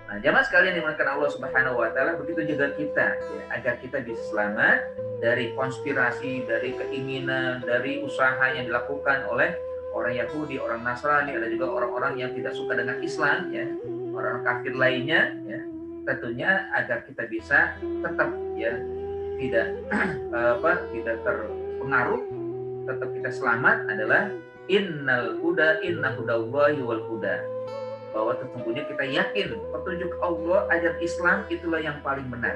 Speaker 1: Nah, jamaah sekalian dimuliakan Allah Subhanahu wa taala, begitu juga kita ya, agar kita bisa selamat dari konspirasi, dari keinginan, dari usaha yang dilakukan oleh orang Yahudi, orang Nasrani, ada juga orang-orang yang tidak suka dengan Islam ya, orang kafir lainnya ya. Tentunya agar kita bisa tetap ya tidak tidak terpengaruh, tetap kita selamat adalah innal huda inna hudallahi wal huda, bahwa sesungguhnya kita yakin petunjuk Allah, ajaran Islam itulah yang paling benar.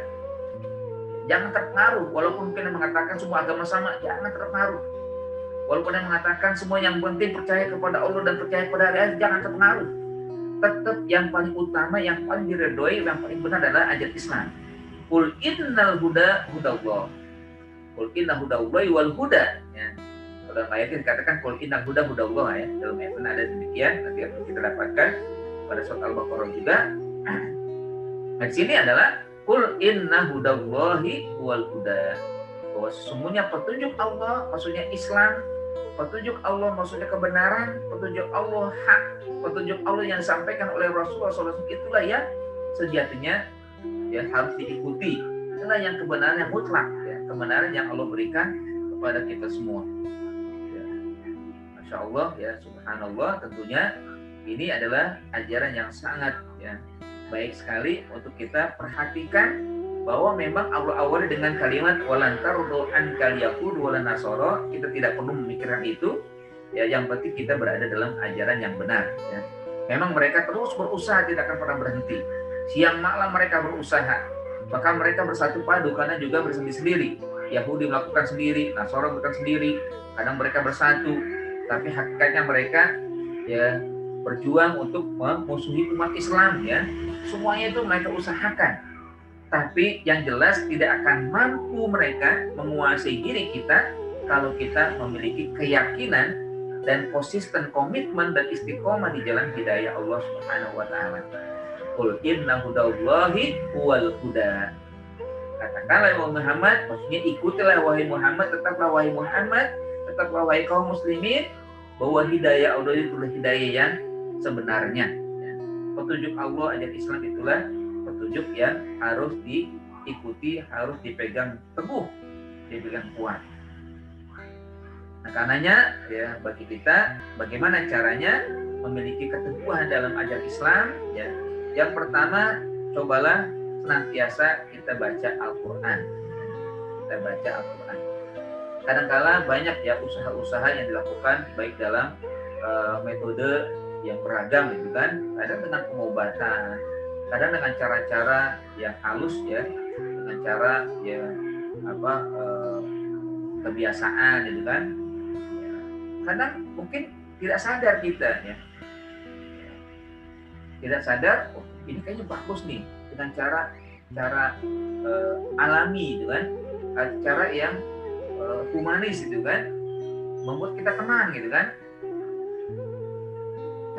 Speaker 1: Jangan terpengaruh, walaupun kita mengatakan semua agama sama, jangan terpengaruh. Walaupun yang mengatakan semua yang penting percaya kepada Allah dan percaya kepada hari akhir, jangan terpengaruh. Tetap yang paling utama, yang paling diredoi, yang paling benar adalah ajaran Islam. Qul innal huda hudallah. Qul inna hudallahi wal huda. Ya. Dalam ayat ini dikatakan qul innal huda hudallah ya. Dalam ayat ini ada demikian, nanti akan kita dapatkan pada surat Al-Baqarah juga. Nah, di sini adalah qul inna hudallahi wal huda. Bahwa sesungguhnya petunjuk Allah maksudnya Islam, petunjuk Allah maksudnya kebenaran, petunjuk Allah hak, petunjuk Allah yang disampaikan oleh Rasulullah SAW, itulah yang sejatinya ya harus diikuti. Itulah yang kebenaran yang mutlak, ya, kebenaran yang Allah berikan kepada kita semua. Ya. Masya Allah ya, subhanallah, tentunya ini adalah ajaran yang sangat ya baik sekali untuk kita perhatikan, bahwa memang Allah awali dengan kalimat walan tardu ankal yahud walan nasara. Kita tidak perlu memikirkan itu ya, yang penting kita berada dalam ajaran yang benar ya. Memang mereka terus berusaha, tidak akan pernah berhenti, siang malam mereka berusaha, bahkan mereka bersatu padu karena juga bersendiri-sendiri. Yahudi melakukan sendiri, Nasara melakukan sendiri, kadang mereka bersatu, tapi hakikatnya mereka ya berjuang untuk memusuhi umat Islam ya. Semuanya itu mereka usahakan. Tapi yang jelas tidak akan mampu mereka menguasai diri kita kalau kita memiliki keyakinan dan konsisten komitmen dan istiqomah di jalan hidayah Allah Subhanahu wa taala. Qul inna hudallahi wal huda. Katakanlah wahai Muhammad, maksudnya ikutilah wahai Muhammad, tetaplah wahai Muhammad, tetaplah wahai kaum muslimin, bahwa hidayah Allah itulah hidayah yang sebenarnya. Petunjuk Allah, ajaran Islam itulah petunjuk yang harus diikuti, harus dipegang teguh, dipegang kuat. Nah, karenanya ya bagi kita bagaimana caranya memiliki keteguhan dalam ajaran Islam ya. Yang pertama, cobalah senantiasa kita baca Al-Qur'an. Kita baca Al-Qur'an. Kadang-kala banyak ya usaha-usaha yang dilakukan baik dalam metode yang beragam gitu kan, kadang dengan pengobatan, kadang dengan cara-cara yang halus ya, dengan cara ya kebiasaan gitu kan. Kadang mungkin tidak sadar kita ya, tidak sadar, oh, ini kayaknya bagus nih dengan cara alami gitu kan, cara yang humanis gitu kan, membuat kita tenang gitu kan.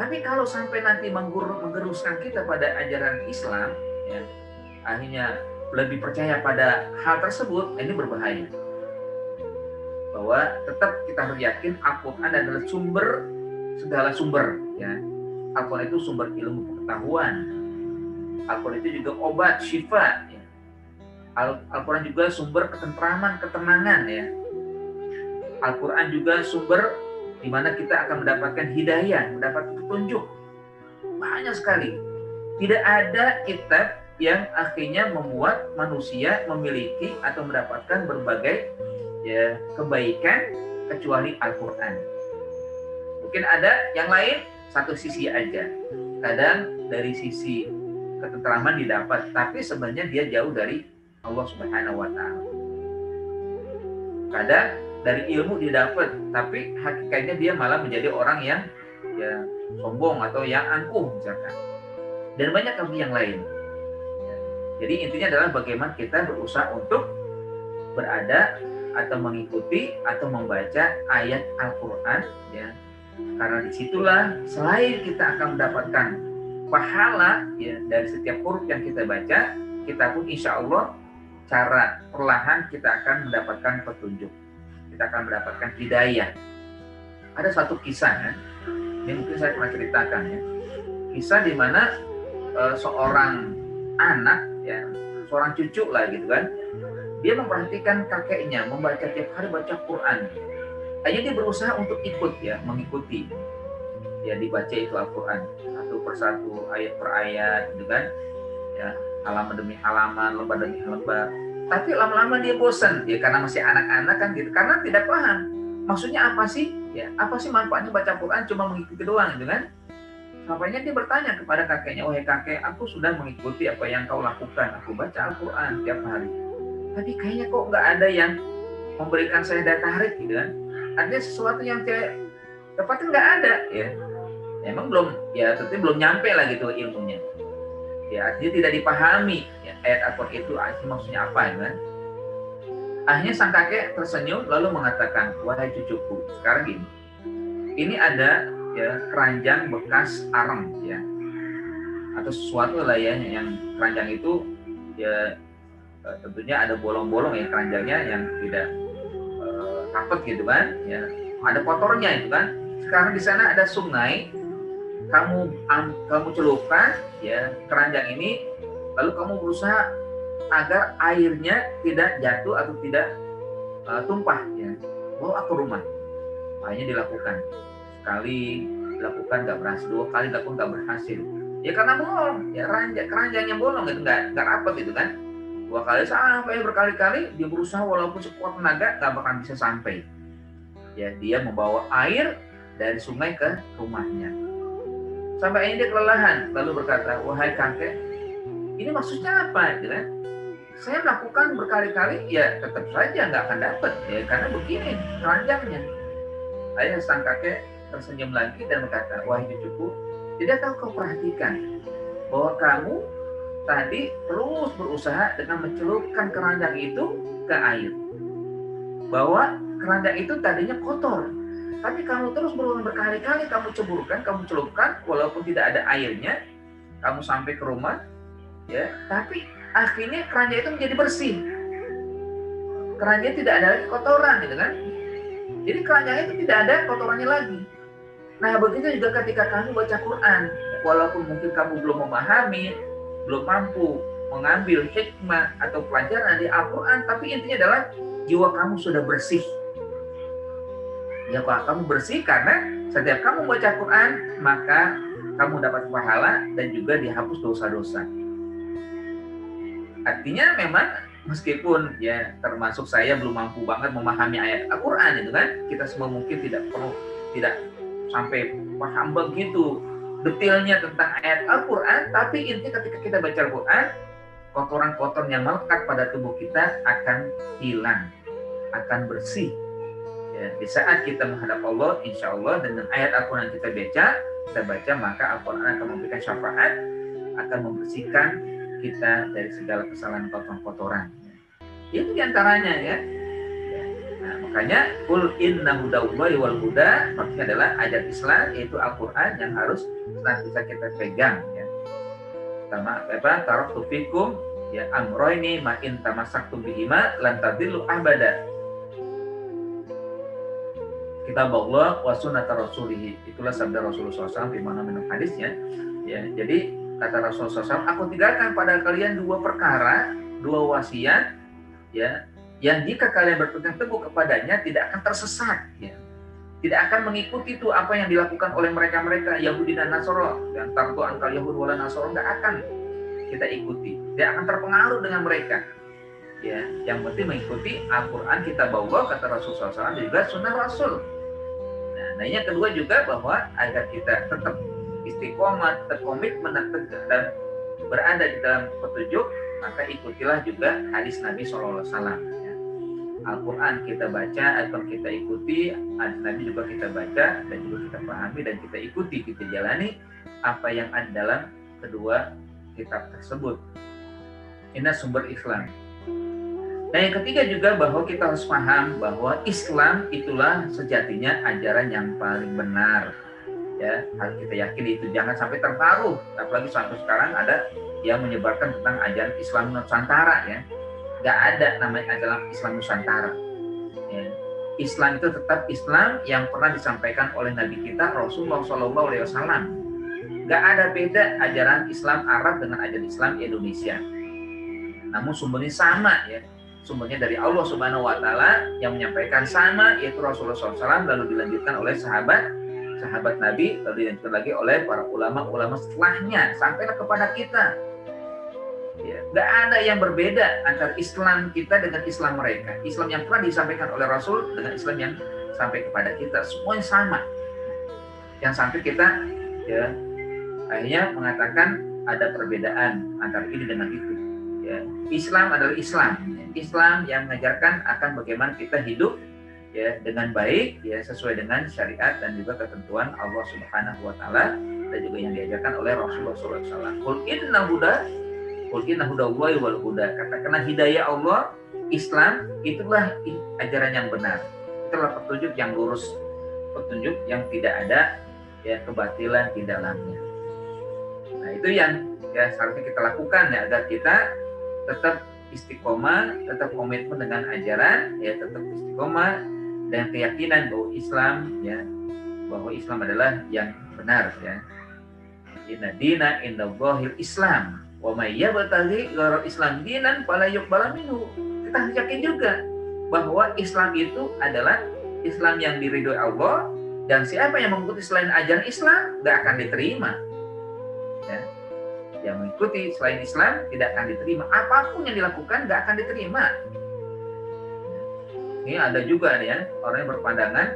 Speaker 1: Tapi kalau sampai nanti menggeruskan kita pada ajaran Islam, ya, akhirnya lebih percaya pada hal tersebut, ini berbahaya. Bahwa tetap kita harus yakin Al-Quran adalah sumber segala sumber. Ya. Al-Quran itu sumber ilmu pengetahuan. Al-Quran itu juga obat, syifa. Ya. Al-Quran juga sumber ketentraman, ketenangan. Ya. Al-Quran juga sumber di mana kita akan mendapatkan hidayah, mendapatkan petunjuk. Banyak sekali. Tidak ada kitab yang akhirnya membuat manusia memiliki atau mendapatkan berbagai ya kebaikan kecuali Al-Quran. Mungkin ada yang lain satu sisi aja. Kadang dari sisi ketentraman didapat, tapi sebenarnya dia jauh dari Allah Subhanahu wa taala. Kadang dari ilmu dia dapat, tapi hakikatnya dia malah menjadi orang yang ya sombong atau yang angkuh misalkan. Dan banyak lagi yang lain. Jadi intinya adalah bagaimana kita berusaha untuk berada atau mengikuti atau membaca ayat Al-Quran, ya, karena disitulah selain kita akan mendapatkan pahala ya dari setiap huruf yang kita baca, kita pun insya Allah cara perlahan kita akan mendapatkan petunjuk, kita akan mendapatkan hidayah. Ada satu kisah ya, ini mungkin saya pernah ceritakan ya, kisah di mana seorang anak ya, seorang cucu lah gitu kan, dia memperhatikan kakeknya membaca tiap hari baca Quran. Akhirnya dia berusaha untuk ikut ya, mengikuti ya dibaca itu Al-Quran satu persatu, ayat per ayat gitu kan ya, halaman demi halaman, lembar demi lembar. Tapi lama-lama dia bosan ya, karena masih anak-anak kan gitu, karena tidak paham maksudnya apa sih ya, apa sih manfaatnya baca Quran, cuma mengikuti doang gitu kan. Sampainya dia bertanya kepada kakeknya, wahai kakek, aku sudah mengikuti apa yang kau lakukan, aku baca Al-Quran tiap hari, tapi kayaknya kok nggak ada yang memberikan saya daya tarik gitu kan. Artinya sesuatu yang saya dapatkan nggak ada ya. Emang belum ya, tentu belum nyampe lah gitu ilmunya. Ya artinya tidak dipahami ya, ayat Al-Quran itu artinya maksudnya apa ya kan. Akhirnya sang kakek tersenyum lalu mengatakan, wahai cucuku, sekarang gini, ini ada ya keranjang bekas arang ya, atau sesuatu lah ya, yang keranjang itu ya tentunya ada bolong-bolong ya keranjangnya yang tidak rapat gitu kan ya, ada kotornya itu kan. Sekarang di sana ada sungai, kamu celupkan ya keranjang ini, lalu kamu berusaha agar airnya tidak jatuh atau tidak tumpah ya, bawa ke rumah. Akhirnya dilakukan, sekali dilakukan nggak berhasil, dua kali dilakukan nggak berhasil ya, karena bolong ya, keranjangnya bolong gitu, nggak rapat gitu kan. Dua kali sampai berkali-kali dia berusaha, walaupun sekuat tenaga nggak bakal bisa sampai ya, dia membawa air dari sungai ke rumahnya. Sampai akhirnya dia kelelahan lalu berkata, wahai kakek, ini maksudnya apa gitu kan, saya melakukan berkali-kali ya tetap saja nggak akan dapat ya, karena begini keranjangnya. Akhirnya sang kakek tersenyum lagi dan berkata, wahai cucuku, tidakkah kau perhatikan bahwa kamu tadi terus berusaha dengan mencelupkan keranjang itu ke air, bahwa keranjang itu tadinya kotor, tapi kamu terus berulang berkali-kali, kamu ceburkan, kamu celupkan, walaupun tidak ada airnya, kamu sampai ke rumah ya, tapi akhirnya keranjang itu menjadi bersih, keranjang tidak ada lagi kotoran gitu kan. Jadi keranjang itu tidak ada kotorannya lagi. Nah begitu juga ketika kamu baca Quran, walaupun mungkin kamu belum memahami, belum mampu mengambil hikmah atau pelajaran di Al-Quran, tapi intinya adalah jiwa kamu sudah bersih. Ya kalau kamu bersih karena setiap kamu baca Quran, maka kamu dapat pahala dan juga dihapus dosa-dosa. Artinya memang meskipun ya termasuk saya belum mampu banget memahami ayat Al-Quran itu kan, kita semua mungkin tidak sampai paham begitu detailnya tentang ayat Al-Quran, tapi intinya ketika kita baca Al-Quran, kotoran-kotoran yang melekat pada tubuh kita akan hilang, akan bersih ya, di saat kita menghadap Allah. Insya Allah dengan ayat Al-Quran yang kita baca, maka Al-Quran akan memberikan syafaat, akan membersihkan kita dari segala kesalahan kotoran-kotoran. Itu diantaranya ya. Nah, makanya kul inna hudallahi wal huda, maksudnya adalah ajaran Islam, yaitu Al-Quran yang harus senantiasa kita pegang ya. Sama apa? Taraktu fikum ya amroini ma in tamassaktum bihima lan tadillu abada. Kitab Allah wa sunnat rasulih. Itulah sabda Rasulullah SAW di mana minum hadisnya ya. Jadi kata Rasulullah SAW, aku tinggalkan pada kalian dua perkara, dua wasiat ya, yang jika kalian berpegang teguh kepadanya tidak akan tersesat ya, tidak akan mengikuti itu apa yang dilakukan oleh mereka Yahudi dan Nasara, dan tartu angkal Yahudi wala Nasara, nggak akan kita ikuti, tidak akan terpengaruh dengan mereka ya. Yang penting mengikuti Al-Quran, kitab Allah, kata Rasulullah SAW, dan juga sunnah Rasul. Nah yang kedua juga bahwa agar kita tetap istiqomah, tetap komitmen dan berada di dalam petunjuk, maka ikutilah juga hadis Nabi SAW. Ya. Al-Quran kita baca atau kita ikuti, hadis Nabi juga kita baca dan juga kita pahami dan kita ikuti, kita jalani apa yang ada dalam kedua kitab tersebut. Ini sumber Islam. Nah, yang ketiga juga bahwa kita harus paham bahwa Islam itulah sejatinya ajaran yang paling benar. Ya, harus kita yakini itu, jangan sampai terpengaruh. Apalagi sampai sekarang ada yang menyebarkan tentang ajaran Islam Nusantara, ya. Gak ada namanya ajaran Islam Nusantara. Ya. Islam itu tetap Islam yang pernah disampaikan oleh Nabi kita Rasulullah SAW. Gak ada beda ajaran Islam Arab dengan ajaran Islam Indonesia. Namun sumbernya sama, ya. Sumbernya dari Allah Subhanahu Wa Taala yang menyampaikan sama, yaitu Rasulullah SAW, lalu dilanjutkan oleh sahabat Nabi, lalu dilanjutkan lagi oleh para ulama setelahnya sampailah kepada kita. Ya, nggak ada yang berbeda antara Islam kita dengan Islam mereka. Islam yang pernah disampaikan oleh Rasul dengan Islam yang sampai kepada kita, semuanya sama. Yang sampai kita, ya, akhirnya mengatakan ada perbedaan antara ini dengan itu. Ya, Islam adalah Islam. Islam yang mengajarkan akan bagaimana kita hidup, ya, dengan baik, ya, sesuai dengan syariat dan juga ketentuan Allah Subhanahu Wa Taala dan juga yang diajarkan oleh Rasulullah SAW. Qul inna hudallahi wal huda. Katakanlah hidayah Allah, Islam itulah ajaran yang benar. Itulah petunjuk yang lurus, petunjuk yang tidak ada, ya, kebatilan di dalamnya. Nah, itu yang, ya, seharusnya kita lakukan, ya, agar kita tetap istiqomah, tetap komitmen dengan ajaran, ya, tetap istiqomah dan keyakinan bahwa Islam, ya, bahwa Islam adalah yang benar, ya. Inna dina indallahil Islam wa may yabtaghi ghairal Islam dinan fala yuqbal minhu. Kita harus yakin juga bahwa Islam itu adalah Islam yang diridhoi Allah, dan siapa yang mengikuti selain ajaran Islam tidak akan diterima. Ya. Yang mengikuti selain Islam tidak akan diterima. Apapun yang dilakukan tidak akan diterima. Ini ada juga nih, ya, orang yang berpandangan,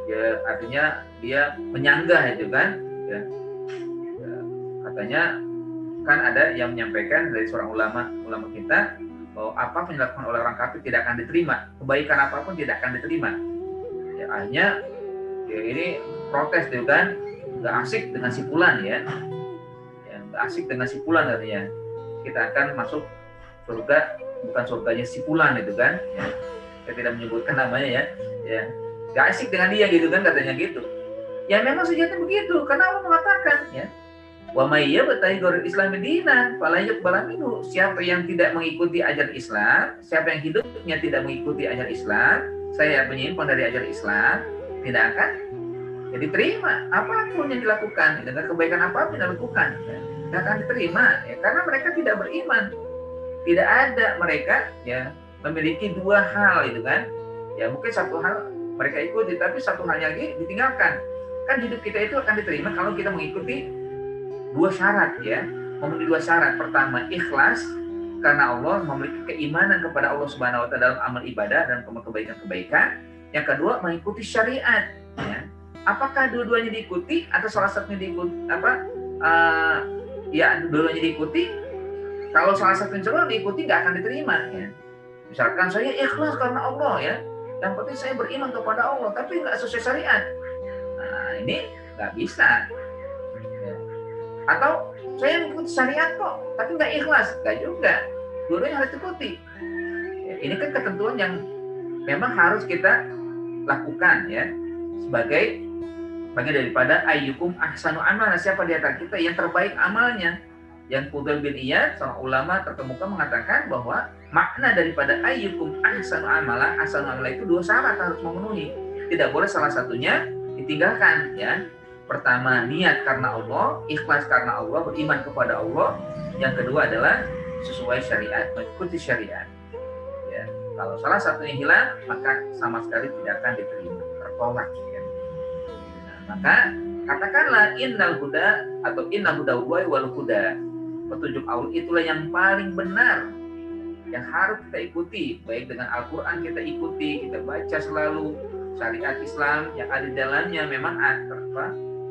Speaker 1: ya, artinya dia menyanggah itu kan, ya. Ya, katanya kan ada yang menyampaikan dari seorang ulama kita bahwa apapun yang dilakukan oleh orang kafir tidak akan diterima, kebaikan apapun tidak akan diterima. Ya, akhirnya, ya, ini protes itu kan, nggak asik dengan si fulan, ya. Asik dengan si fulan, katanya kita akan masuk surga, bukan surganya si fulan itu kan, ya. Saya tidak menyebutkan namanya, ya, gak asik dengan dia gitu kan, katanya gitu. Ya memang sejatinya begitu, karena Allah mengatakan, ya, wa may yabtaghi ghairal Islami dinan fala yuqbal minhu. Siapa yang tidak mengikuti ajaran Islam, siapa yang hidupnya tidak mengikuti ajaran Islam, saya menyimpang dari ajaran Islam, tidak akan jadi terima apapun yang dilakukan, dengan kebaikan apapun yang dilakukan, ya, tidak akan diterima, ya, karena mereka tidak beriman. Tidak ada mereka, ya, memiliki dua hal itu kan, ya, mungkin satu hal mereka ikuti tapi satu hal lagi ditinggalkan. Kan hidup kita itu akan diterima kalau kita mengikuti dua syarat, ya, memenuhi dua syarat. Pertama, ikhlas karena Allah, memiliki keimanan kepada Allah Subhanahu Wa Taala dalam amal ibadah dan kebaikan-kebaikan. Yang kedua, mengikuti syariat, ya. Apakah dua-duanya diikuti atau salah satunya diikuti, ya, dua-duanya diikuti? Kalau salah satunya diikuti nggak akan diterima, ya. Misalkan saya ikhlas karena Allah, ya, yang penting saya beriman kepada Allah, tapi nggak sesuai syariat. Nah, ini nggak bisa. Ya. Atau saya mengikuti syariat kok, tapi nggak ikhlas, nggak juga. Dua-duanya harus diikuti. Ya, ini kan ketentuan yang memang harus kita lakukan, ya, sebagai bagian daripada ayyukum ahsanu amala, siapa di antara kita yang terbaik amalnya. Yang Fudail bin Iyad, seorang ulama terkemuka, mengatakan bahwa makna daripada ayyukum ahsanu amala itu dua syarat harus memenuhi. Tidak boleh salah satunya ditinggalkan, ya. Pertama, niat karena Allah, ikhlas karena Allah, beriman kepada Allah. Yang kedua adalah sesuai syariat, mengikuti syariat. Ya. Kalau salah satunya hilang, maka sama sekali tidak akan diterima, tertolak, ya. Maka katakanlah innal huda atau inna hudallahi wal huda. Petunjuk Allah itulah yang paling benar, yang harus kita ikuti. Baik dengan Al-Quran kita ikuti, kita baca selalu syariat Islam yang ada di dalamnya memang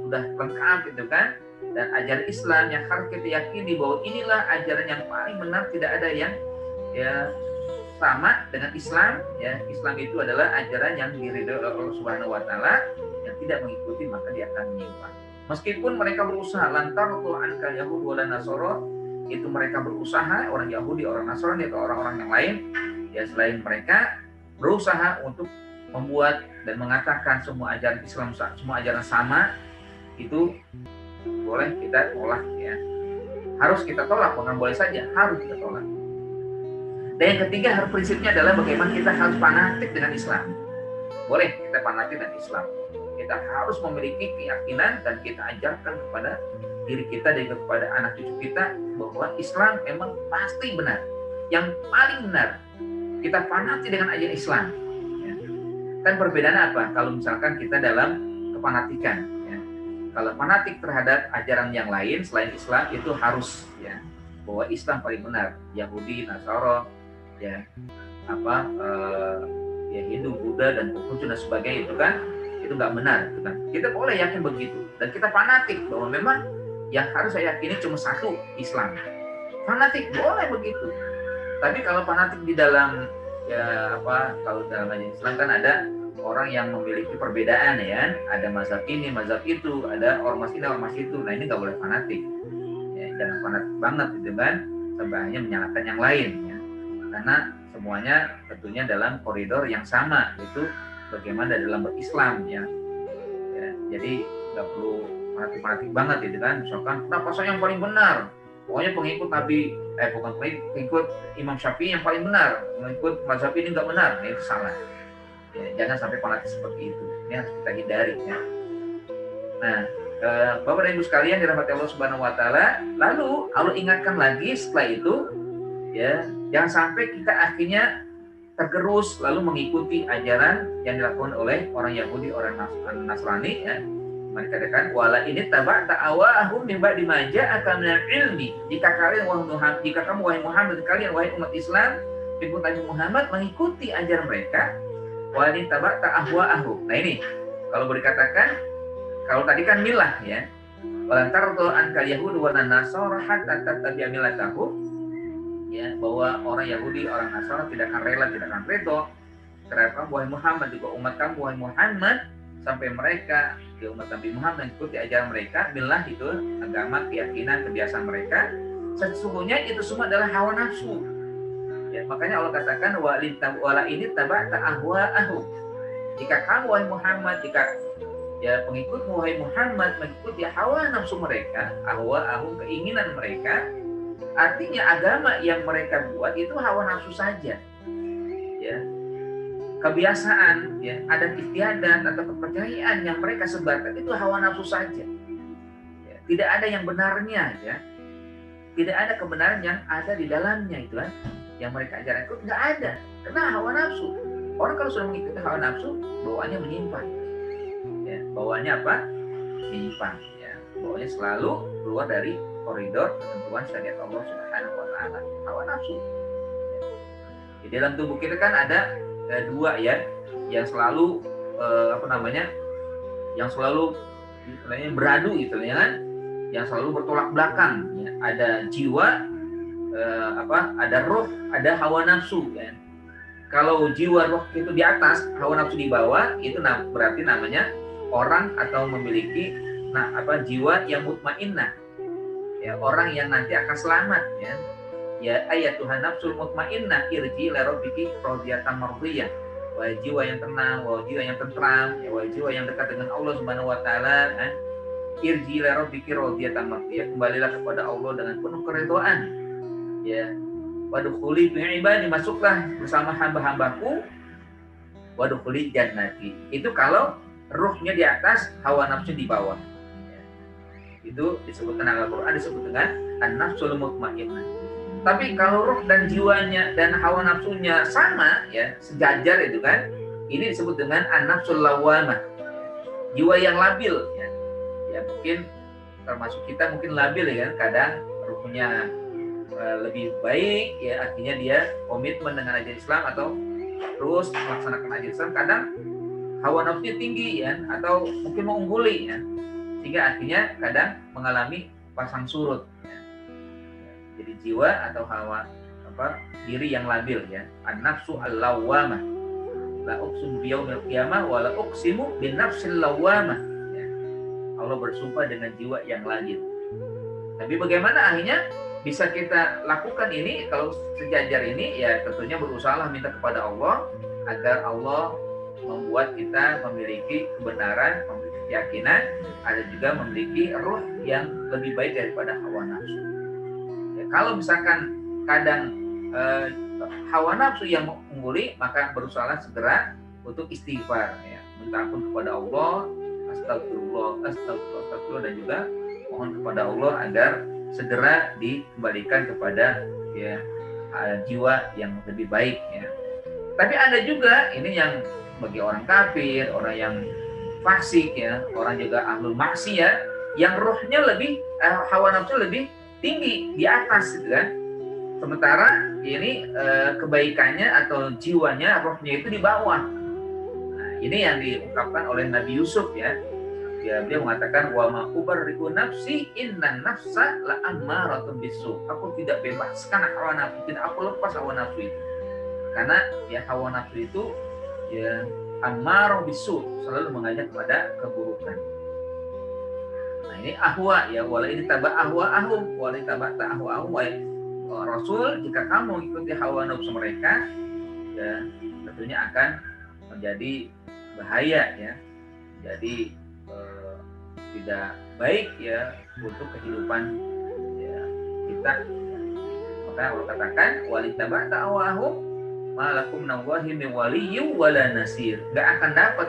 Speaker 1: sudah lengkap gitu kan. dan ajaran Islam yang harus kita yakini bahwa inilah ajaran yang paling benar, tidak ada yang ya sama dengan Islam. Ya, Islam itu adalah ajaran yang diridhoi oleh Allah Subhanahu wa taala, yang tidak mengikuti maka dia akan menyimpang. Meskipun mereka berusaha, lantar anka Yahud wala Nasara, itu mereka berusaha, orang Yahudi, orang Nasrani atau orang-orang yang lain ya selain mereka berusaha untuk membuat dan mengatakan semua ajaran Islam, semua ajaran sama, itu boleh kita tolak ya. Harus kita tolak, bukan boleh saja, harus kita tolak. Dan yang ketiga, harus prinsipnya adalah bagaimana kita harus fanatik dengan Islam. Boleh kita fanatik dengan Islam. Kita harus memiliki keyakinan dan kita ajarkan kepada diri kita dan kepada anak cucu kita bahwa Islam memang pasti benar, yang paling benar. Kita fanatik dengan ajaran Islam. Ya. Kan perbedaannya apa? Kalau misalkan kita dalam kefanatikan, ya. Kalau fanatik terhadap ajaran yang lain selain Islam itu harus ya bahwa Islam paling benar. Yahudi, Nasara, ya ya Hindu, Buddha dan Konghucu dan sebagainya itu nggak benar, gitu kan. Kita boleh yakin begitu dan kita fanatik bahwa memang yang harus saya yakini cuma satu, Islam. Fanatik boleh begitu. Tapi kalau fanatik di dalam kalau dalam ajaran Islam kan ada orang yang memiliki perbedaan ya, ada mazhab ini, mazhab itu, ada ormas ini, ormas itu. Nah ini nggak boleh fanatik. Ya, jangan fanatik banget gitu kan, sebenarnya menyalahkan yang lain ya. Karena semuanya tentunya dalam koridor yang sama, itu bagaimana dalam berislam ya. Jadi nggak perlu fanatik banget gitu kan. Misalkan kenapa saya yang paling benar? Pokoknya pengikut Nabi, bukan pengikut Imam Syafi'i yang paling benar, pengikut mazhab ini nggak benar, nah, itu salah. Ya, jangan sampai fanatik seperti itu. Ini harus kita hindari ya. Nah, Bapak dan Ibu sekalian dirahmati Allah Subhanahu wa taala, lalu Allah ingatkan lagi setelah itu ya, jangan sampai kita akhirnya tergerus lalu mengikuti ajaran yang dilakukan oleh orang Yahudi, orang Nasrani ya. Mereka katakan wala ini taba'ta awahum min ba'di ma ja'aka minal ilmi. Jika kamu wahai Muhammad, kalian wahai umat Islam, pengikut Nabi Muhammad mengikuti ajaran mereka, wala ini taba'ta ahwa'ahum. Nah ini kalau boleh dikatakan, kalau tadi kan milah ya. Walantar tu ankal Yahud wa Nasara hatta tattabi'a millatahum. Ya, bahwa orang Yahudi, orang Nasrani tidak akan rela, tidak akan redha terhadap kamu wahai Muhammad, juga umat kamu wahai Muhammad, sampai mereka di umat Nabi Muhammad mengikuti ajaran mereka. Billah itu agama, keyakinan, kebiasaan mereka. Sesungguhnya itu semua adalah hawa nafsu. Ya, makanya Allah katakan wala ini taba'ta ahwa'ahum. Jika kamu wahai Muhammad, jika ya pengikutmu wahai Muhammad mengikuti hawa nafsu mereka, ahwa'ahum, keinginan mereka, artinya agama yang mereka buat itu hawa nafsu saja. Ya. Kebiasaan, ya, adat istiadat atau kepercayaan yang mereka sebarkan itu hawa nafsu saja. Ya, tidak ada yang benarnya, ya. Tidak ada kebenaran yang ada di dalamnya itu kan. Yang mereka ajarkan itu nggak ada, karena hawa nafsu. Orang kalau sudah mengikuti hawa nafsu, bawaannya menyimpang. Ya, bawaannya apa? Menyimpang. Ya, bawaannya selalu keluar dari koridor ketentuan syariat Allah Subhanahu wa taala, hawa nafsu. Ya. Di dalam tubuh kita kan ada dua ya, yang selalu yang selalu istilahnya beradu gitu ya kan, yang selalu bertolak belakang ya. Ada jiwa, ada roh, ada hawa nafsu kan. Kalau jiwa roh itu di atas, hawa nafsu di bawah, itu berarti namanya orang atau memiliki jiwa yang mutmainnah ya, orang yang nanti akan selamat ya. Ya ayat Tuhan nafsul mutmainnah irji ila rabbiki radiyatan mardiyah. Wahai jiwa yang tenang, wahai jiwa yang tentram, ya, wahai jiwa yang dekat dengan Allah Subhanahu wa taala, irji ila rabbiki radiyatan mardiyah. Kembalilah kepada Allah dengan penuh keridhaan. Ya. Wadkhuli fi ibadi, masuklah bersama hamba-hambaku. Wadkhuli jannati. Itu kalau ruhnya di atas, hawa nafsu di bawah. Ya. Itu disebutkan dalam Al-Qur'an disebut dengan an-nafsul mutmainnah. Tapi kalau ruh dan jiwanya dan hawa nafsunya sama ya, sejajar itu kan, ini disebut dengan an-nafsul lawwamah. Jiwa yang labil ya. Ya mungkin termasuk kita mungkin labil ya kan, kadang ruhnya lebih baik ya, artinya dia komitmen dengan ajaran Islam atau terus melaksanakan ajaran Islam, kadang hawa nafsunya tinggi ya, atau mungkin mengungguli ya, sehingga akhirnya kadang mengalami pasang surut. Jadi jiwa atau hawa diri yang labil ya. An-nafsu al-lawwamah. La uqsimu biyaumil qiyamah wa la uqsimu bin nafsil lawwamah. Ya. Allah bersumpah dengan jiwa yang labil. Tapi bagaimana akhirnya bisa kita lakukan ini? Kalau sejajar ini ya tentunya berusahalah minta kepada Allah agar Allah membuat kita memiliki kebenaran, memiliki keyakinan, ada juga memiliki ruh yang lebih baik daripada hawa nafsu. Ya, kalau misalkan kadang hawa nafsu yang mengungguli, maka berusaha segera untuk istighfar ya, minta ampun kepada Allah, astagfirullah dan juga mohon kepada Allah agar segera dikembalikan kepada ya jiwa yang lebih baik ya. Tapi ada juga ini yang bagi orang kafir, orang yang fasik ya, orang juga ahlul maksiyat yang rohnya lebih hawa nafsu lebih tinggi di atas gitu kan. Sementara ini kebaikannya atau jiwanya, rohnya itu di bawah. Nah, ini yang diungkapkan oleh Nabi Yusuf ya. Dia mengatakan wa ma ubarri'u nafsi innan nafsa la ammaratun bisu. Aku tidak bebaskan hawa nafsu, tidak aku lepas hawa nafsu itu. Karena ya hawa nafsu itu ya ammarah bisu, selalu mengajak kepada keburukan. Nah, ini ahwa ya, wala ini taba ahwa ahum, wala taba ta ahwa ahum. Rasul, jika kamu mengikuti hawa nafsu mereka, ya tentunya akan menjadi bahaya ya, jadi tidak baik ya untuk kehidupan ya kita. Maka Allah katakan walitaba ta'awahum malakum nawahi min waliyyu wala nasir. Gak akan dapat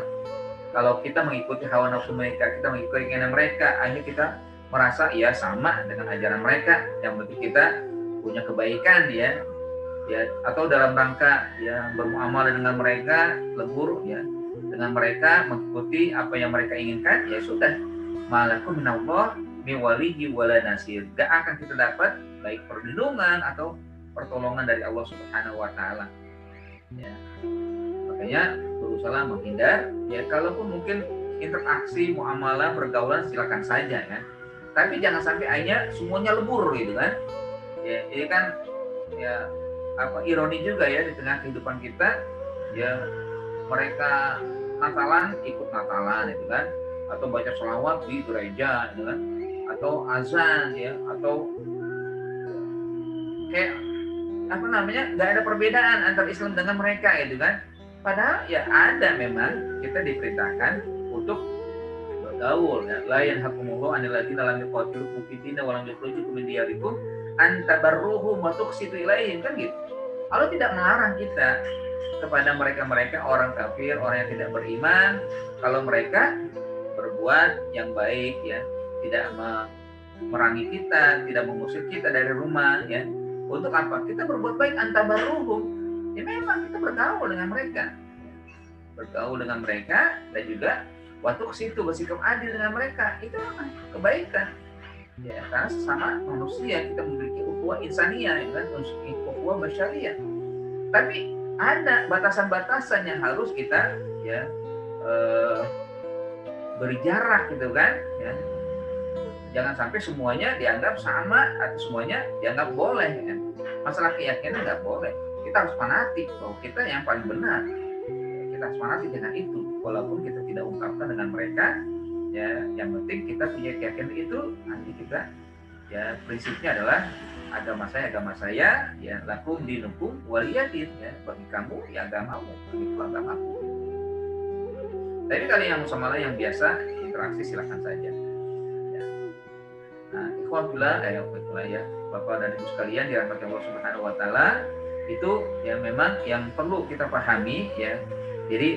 Speaker 1: kalau kita mengikuti hawa nafsu mereka, kita mengikuti keinginan mereka, akhirnya kita merasa ya sama dengan ajaran mereka, yang penting kita punya kebaikan ya, atau dalam rangka ya bermuamalah dengan mereka, lebur ya dengan mereka, mengikuti apa yang mereka inginkan, ya sudah, malakum minallah min waliyyi wala nasir. Gak akan kita dapat baik perlindungan atau pertolongan dari Allah Subhanahu wa taala. Ya. Makanya berusaha menghindar ya, kalaupun mungkin interaksi, muamalah, pergaulan silakan saja ya. Tapi jangan sampai akhirnya semuanya lebur gitu kan. Ya, ini kan ya ironi juga ya di tengah kehidupan kita ya, mereka Natalan ikut Natalan itu kan, atau baca sholawat di gereja itu kan, atau azan ya, atau kayak nggak ada perbedaan antara Islam dengan mereka itu kan. Padahal ya ada, memang kita diperintahkan untuk bergaul ya. La yanhakumullahu 'anil ladzina lam yuqatilukum fid din wa lam yukhrijukum min diyarikum antabarruhum wa tuqsitu ilaihim, kan gitu. Allah tidak melarang kita kepada mereka-mereka orang kafir, orang yang tidak beriman, kalau mereka berbuat yang baik ya, tidak memerangi kita, tidak mengusir kita dari rumah ya. Untuk apa? Kita berbuat baik, antabarruhum. Ya memang kita bergaul dengan mereka. Bergaul dengan mereka dan juga wa tuqsitu, bersikap adil dengan mereka. Itu apa? Kebaikan. Ya, karena sesama manusia kita memiliki ukhuwah insaniyah ya kan, ukhuwah basyariyah. Tapi ada batasan-batasan yang harus kita ya beri jarak gitu kan ya. Jangan sampai semuanya dianggap sama atau semuanya dianggap boleh ya. Masalah keyakinan nggak boleh. Kita harus fanatik bahwa kita yang paling benar. Kita harus fanatik dengan itu, walaupun kita tidak ungkapkan dengan mereka. Ya, yang penting kita punya keyakinan itu, nanti kita ya prinsipnya adalah agama saya ya, lakum dinukum waliyadin ya, bagi kamu ya agamamu, bagi agamaku. Tapi kalau yang muamalah yang biasa interaksi silakan saja ya. Nah, ikhwatullah ya Bapak dan Ibu sekalian dirahmati Allah Subhanahu wa taala, itu ya memang yang perlu kita pahami ya. Jadi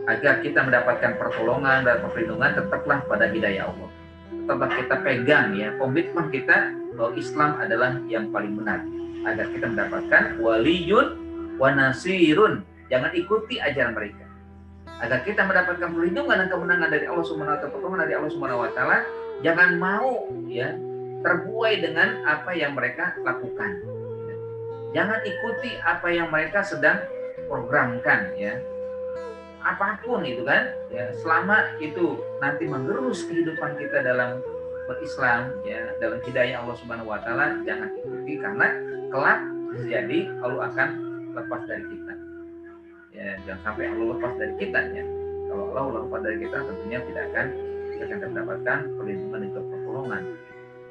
Speaker 1: agar kita mendapatkan pertolongan dan perlindungan, tetaplah pada hidayah Allah. Tetaplah kita pegang ya komitmen kita bahwa Islam adalah yang paling benar, agar kita mendapatkan waliyun wa nasirun. Jangan ikuti ajaran mereka. Agar kita mendapatkan perlindungan dan kemenangan dari Allah Subhanahu wa taala, pertolongan dari Allah Subhanahu wa taala, jangan mau ya terbuai dengan apa yang mereka lakukan. Jangan ikuti apa yang mereka sedang programkan ya. apapun itu kan, ya, selama itu nanti menggerus kehidupan kita dalam berislam, ya, dalam hidayah Allah Subhanahu Wa Taala, jangan ikuti karena kelak terjadi Allah akan lepas dari kita. Ya, jangan sampai Allah lepas dari kita, ya. Kalau Allah lepas dari kita, tentunya kita akan mendapatkan perlindungan dan pertolongan.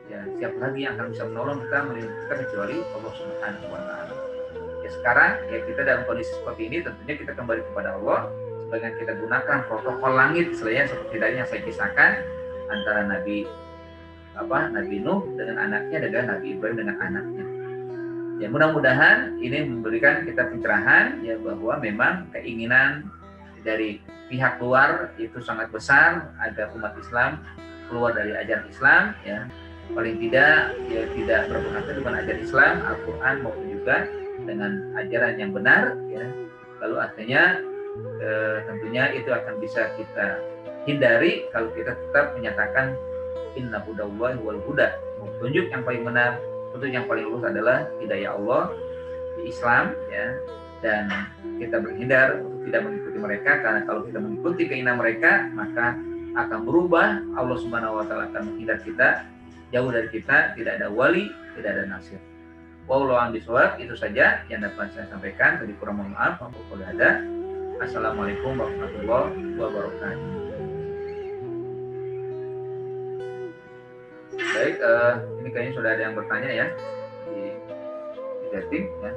Speaker 1: Ya, siapa lagi yang akan bisa menolong kita kecuali Allah Subhanahu Wa Taala. Ya, sekarang ya kita dalam kondisi seperti ini, tentunya kita kembali kepada Allah. Sebagian kita gunakan protokol langit, seperti tadi yang saya kisahkan antara Nabi Nuh dengan anaknya dengan Nabi Ibrahim dengan anaknya. Ya, mudah-mudahan ini memberikan kita pencerahan, ya, bahwa memang keinginan dari pihak luar itu sangat besar agar umat Islam keluar dari ajaran Islam, ya, paling tidak ya tidak berpengaruh dengan ajaran Islam, Al-Quran maupun juga dengan ajaran yang benar, ya. Lalu artinya tentunya itu akan bisa kita hindari kalau kita tetap menyatakan inna hudallahi wal huda, petunjuk yang paling benar, petunjuk yang paling lurus adalah hidayah Allah di Islam, ya. Dan kita berhindar untuk tidak mengikuti mereka, karena kalau kita mengikuti keinginan mereka maka akan berubah. Allah Subhanahu Wa Taala akan menghindar kita, jauh dari kita, tidak ada wali, tidak ada nasir. Wallahu a'lam bishawab. Itu saja yang dapat saya sampaikan. Tadi kurang mohon maaf. Ada. Assalamualaikum warahmatullahi wabarakatuh. Baik, ini kayaknya sudah ada yang bertanya, ya, di chatting, ya.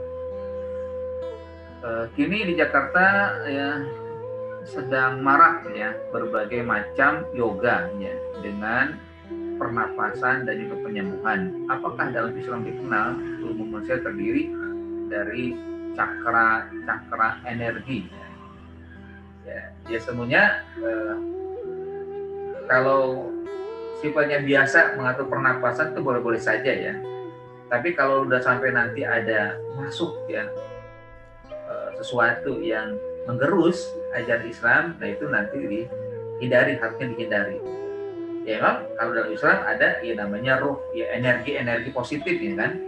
Speaker 1: Kini di Jakarta, ya, sedang marak, ya, berbagai macam yoga, ya, dengan pernapasan dan juga penyembuhan. Apakah dalam Islam dikenal tubuh manusia terdiri dari cakra energi? Ya semuanya kalau sifatnya biasa mengatur pernapasan itu boleh-boleh saja, ya. Tapi kalau udah sampai nanti ada masuk, ya, sesuatu yang menggerus ajaran Islam, nah itu nanti dihindari, harusnya dihindari. Ya memang kalau dalam Islam ada ya namanya ruh, ya energi positif, ya kan.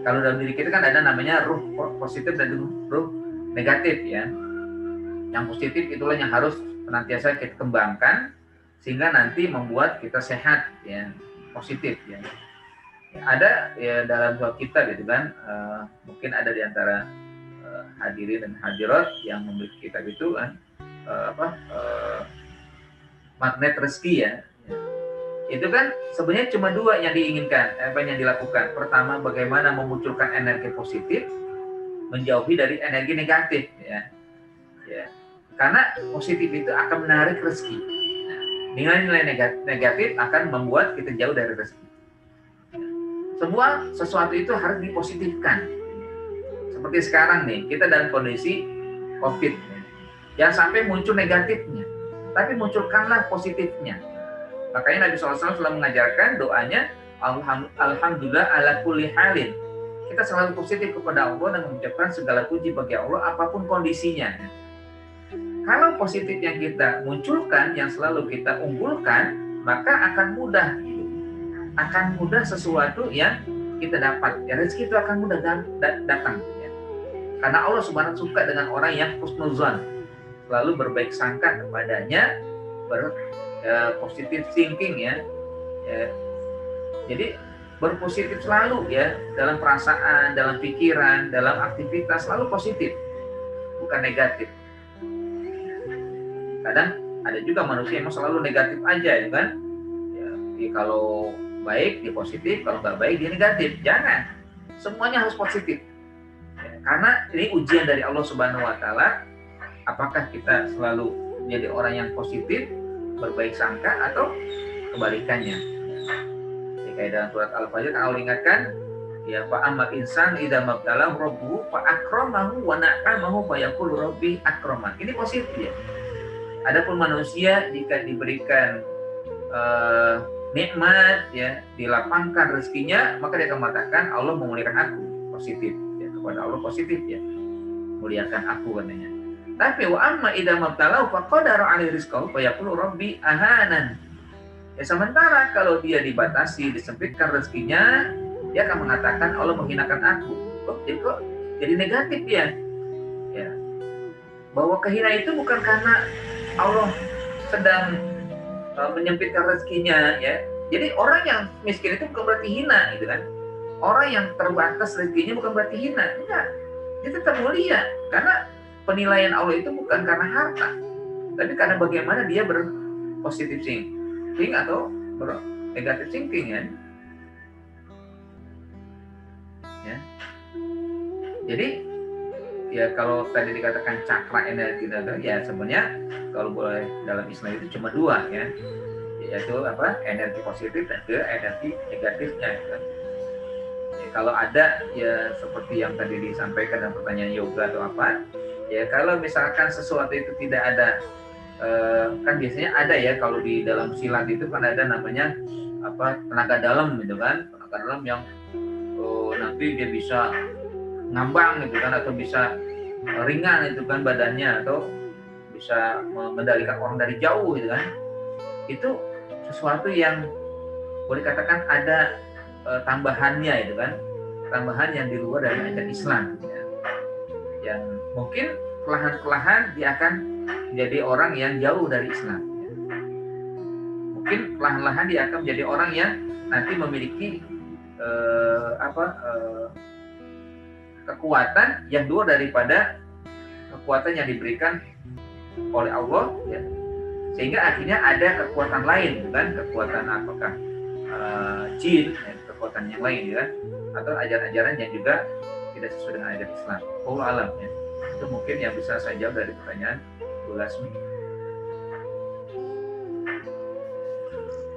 Speaker 1: Kalau dalam diri kita kan ada namanya ruh positif dan ruh negatif, ya. Yang positif itulah yang harus senantiasa kita kembangkan sehingga nanti membuat kita sehat, ya, positif, ya. Ada ya dalam doa kita gitu kan, mungkin ada di antara hadirin dan hadirat yang memiliki kitab itu kan, magnet rezeki, ya. Itu kan sebenarnya cuma dua yang diinginkan, yang dilakukan. Pertama, bagaimana memunculkan energi positif, menjauhi dari energi negatif, ya. Karena positif itu akan menarik rezeki. Nilai-nilai negatif akan membuat kita jauh dari rezeki. Semua sesuatu itu harus dipositifkan. Seperti sekarang nih, kita dalam kondisi COVID. Jangan sampai muncul negatifnya, tapi munculkanlah positifnya. Makanya Nabi SAW selalu mengajarkan doanya, Alhamdulillah ala kulli halin. Kita selalu positif kepada Allah dan mengucapkan segala puji bagi Allah apapun kondisinya. Kalau positif yang kita munculkan, yang selalu kita unggulkan, maka akan mudah sesuatu yang kita dapat. Ya, rezeki itu akan mudah datang. Ya. Karena Allah Subhanahu suka dengan orang yang husnuzan, selalu berbaik sangka kepadanya, positive thinking, ya. Jadi berpositif selalu, ya, dalam perasaan, dalam pikiran, dalam aktivitas selalu positif, bukan negatif. Kadang ada juga manusia yang selalu negatif aja, ya kan? Ya, kalau baik dia positif, kalau nggak baik dia negatif. Jangan, semuanya harus positif. Ya, karena ini ujian dari Allah Subhanahu Wa Taala. Apakah kita selalu menjadi orang yang positif, berbaik sangka, atau kebalikannya? Ya, kayak dalam surat Al-Fajr kan Allah ingatkan, ya, fa amal insan idza mabtalahu rabbuhu fa akramahu wa na'amahu fa yaqulu rabbi akraman. Ini positif, ya. Adapun manusia jika diberikan nikmat, ya, dilapangkan rezekinya, maka dia akan mengatakan Allah memuliakan aku, positif, ya, kepada Allah positif, ya, muliakan aku katanya. Tapi wa amma idza mabtalahu faqadara alaihi rizqahu fa yaqulu rabbi ahanan. Ya, sementara kalau dia dibatasi, disempitkan rezekinya, dia akan mengatakan Allah menghinakan aku. Kok jadi negatif, ya. Ya. bahwa kehinaan itu bukan karena Allah sedang menyempitkan rezekinya ya. Jadi orang yang miskin itu bukan berarti hina gitu kan. Orang yang terbatas rezekinya bukan berarti hina, enggak. Dia tetap mulia karena penilaian Allah itu bukan karena harta, tapi karena bagaimana dia berpositif thinking atau bernegatif thinking ya. Jadi ya kalau tadi dikatakan cakra energi ya sebenarnya kalau boleh dalam Islam itu cuma dua ya, yaitu apa, energi positif dan juga energi negatifnya kan. Ya, kalau ada ya seperti yang tadi disampaikan dalam pertanyaan yoga atau apa ya, kalau misalkan sesuatu itu tidak ada kan biasanya ada ya kalau di dalam silat itu kan ada namanya apa, tenaga dalam gitu kan, tenaga dalam yang nanti dia bisa ngambang gitu kan, atau bisa ringan itu kan badannya, atau bisa mengendalikan orang dari jauh gitu kan. Itu sesuatu yang boleh katakan ada tambahannya itu kan, tambahan yang di luar dari ajaran Islam ya. Yang mungkin perlahan-perlahan dia akan menjadi orang yang jauh dari Islam ya. Mungkin perlahan-lahan dia akan menjadi orang yang nanti memiliki kekuatan yang luar daripada kekuatan yang diberikan oleh Allah ya. Sehingga akhirnya ada kekuatan lain kan, kekuatan apakah jin ya, kekuatan yang lain ya, atau ajaran-ajaran yang juga tidak sesuai dengan ajaran Islam. Wallahu alam ya. Itu mungkin yang bisa saya jawab dari pertanyaan Bu Lasmi.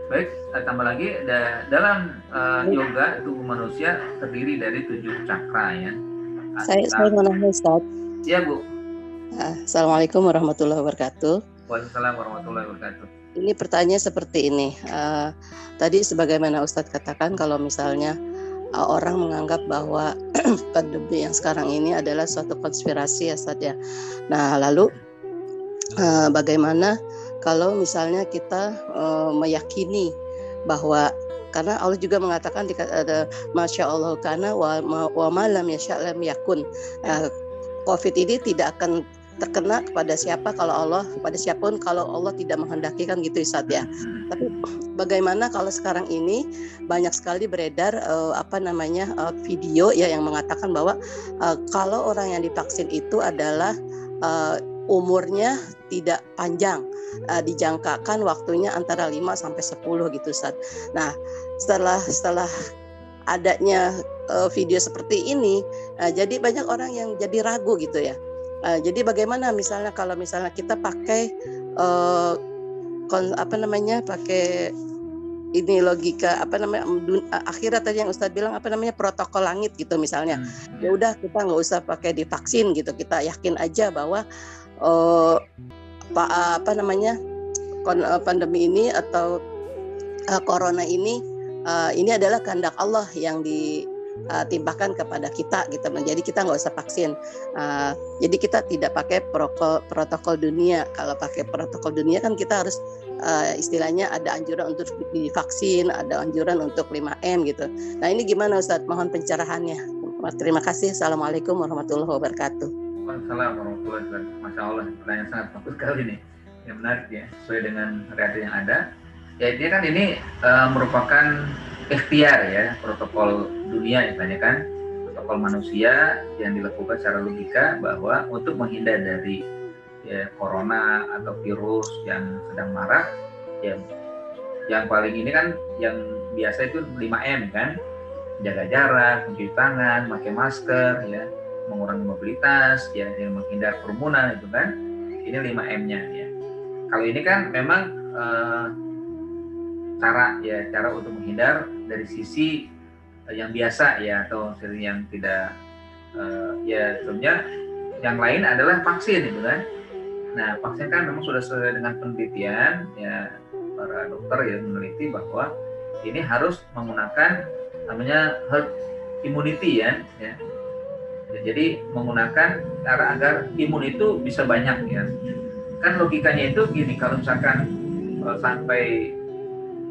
Speaker 1: Baik, tambah lagi dalam yoga tubuh manusia terdiri dari 7 cakra ya.
Speaker 2: Saya mau nanya Ustaz.
Speaker 1: Iya Bu.
Speaker 2: Assalamualaikum warahmatullahi wabarakatuh.
Speaker 1: Waalaikumsalam warahmatullahi wabarakatuh.
Speaker 2: Ini pertanyaan seperti ini. Tadi sebagaimana Ustadz katakan kalau misalnya orang menganggap bahwa pandemi yang sekarang ini adalah suatu konspirasi ya Ustadz ya. Nah lalu bagaimana kalau misalnya kita meyakini bahwa, karena Allah juga mengatakan Masya Allah karena wa malam yasha' lam yakun. COVID ini tidak akan terkena kepada siapa kalau Allah, kepada siapapun kalau Allah tidak menghendaki kan gitu Ustaz ya. Tapi bagaimana kalau sekarang ini banyak sekali beredar video ya yang mengatakan bahwa kalau orang yang divaksin itu adalah umurnya tidak panjang, dijangkakan waktunya antara 5 sampai 10 gitu Ustaz. Nah, setelah adanya video seperti ini, jadi banyak orang yang jadi ragu gitu ya. Jadi bagaimana misalnya kalau misalnya kita pakai pakai ini logika akhirat tadi yang Ustadz bilang protokol langit gitu misalnya. Ya udah kita nggak usah pakai divaksin gitu, kita yakin aja bahwa pandemi ini atau corona ini adalah kehendak Allah yang ditimpakan kepada kita gitu. Jadi kita nggak usah vaksin. Jadi kita tidak pakai protokol dunia. Kalau pakai protokol dunia kan kita harus istilahnya ada anjuran untuk divaksin, ada anjuran untuk 5M gitu. Nah ini gimana Ustadz? Mohon pencerahannya. Terima kasih. Assalamualaikum warahmatullahi wabarakatuh.
Speaker 1: Waalaikumsalam warahmatullahi wabarakatuh. Masya Allah, pertanyaan sangat bagus sekali nih. Yang menarik ya, sesuai dengan realita yang ada. Ya ini kan ini merupakan ikhtiar ya, protokol dunia misalnya kan, protokol manusia yang dilakukan secara logika bahwa untuk menghindar dari ya, corona atau virus yang sedang marak ya, yang paling ini kan yang biasa itu 5M kan, jaga jarak, mencuci tangan, pakai masker ya, mengurangi mobilitas ya, yang menghindar kerumunan itu kan, ini 5M-nya ya. Kalau ini kan memang cara untuk menghindar dari sisi yang biasa ya, atau sisi yang tidak ya tentunya yang lain adalah vaksin itu kan. Nah vaksin kan memang sudah sesuai dengan penelitian ya, para dokter yang meneliti bahwa ini harus menggunakan namanya herd immunity ya. Jadi menggunakan cara agar imun itu bisa banyak ya. Kan logikanya itu gini, kalau misalkan sampai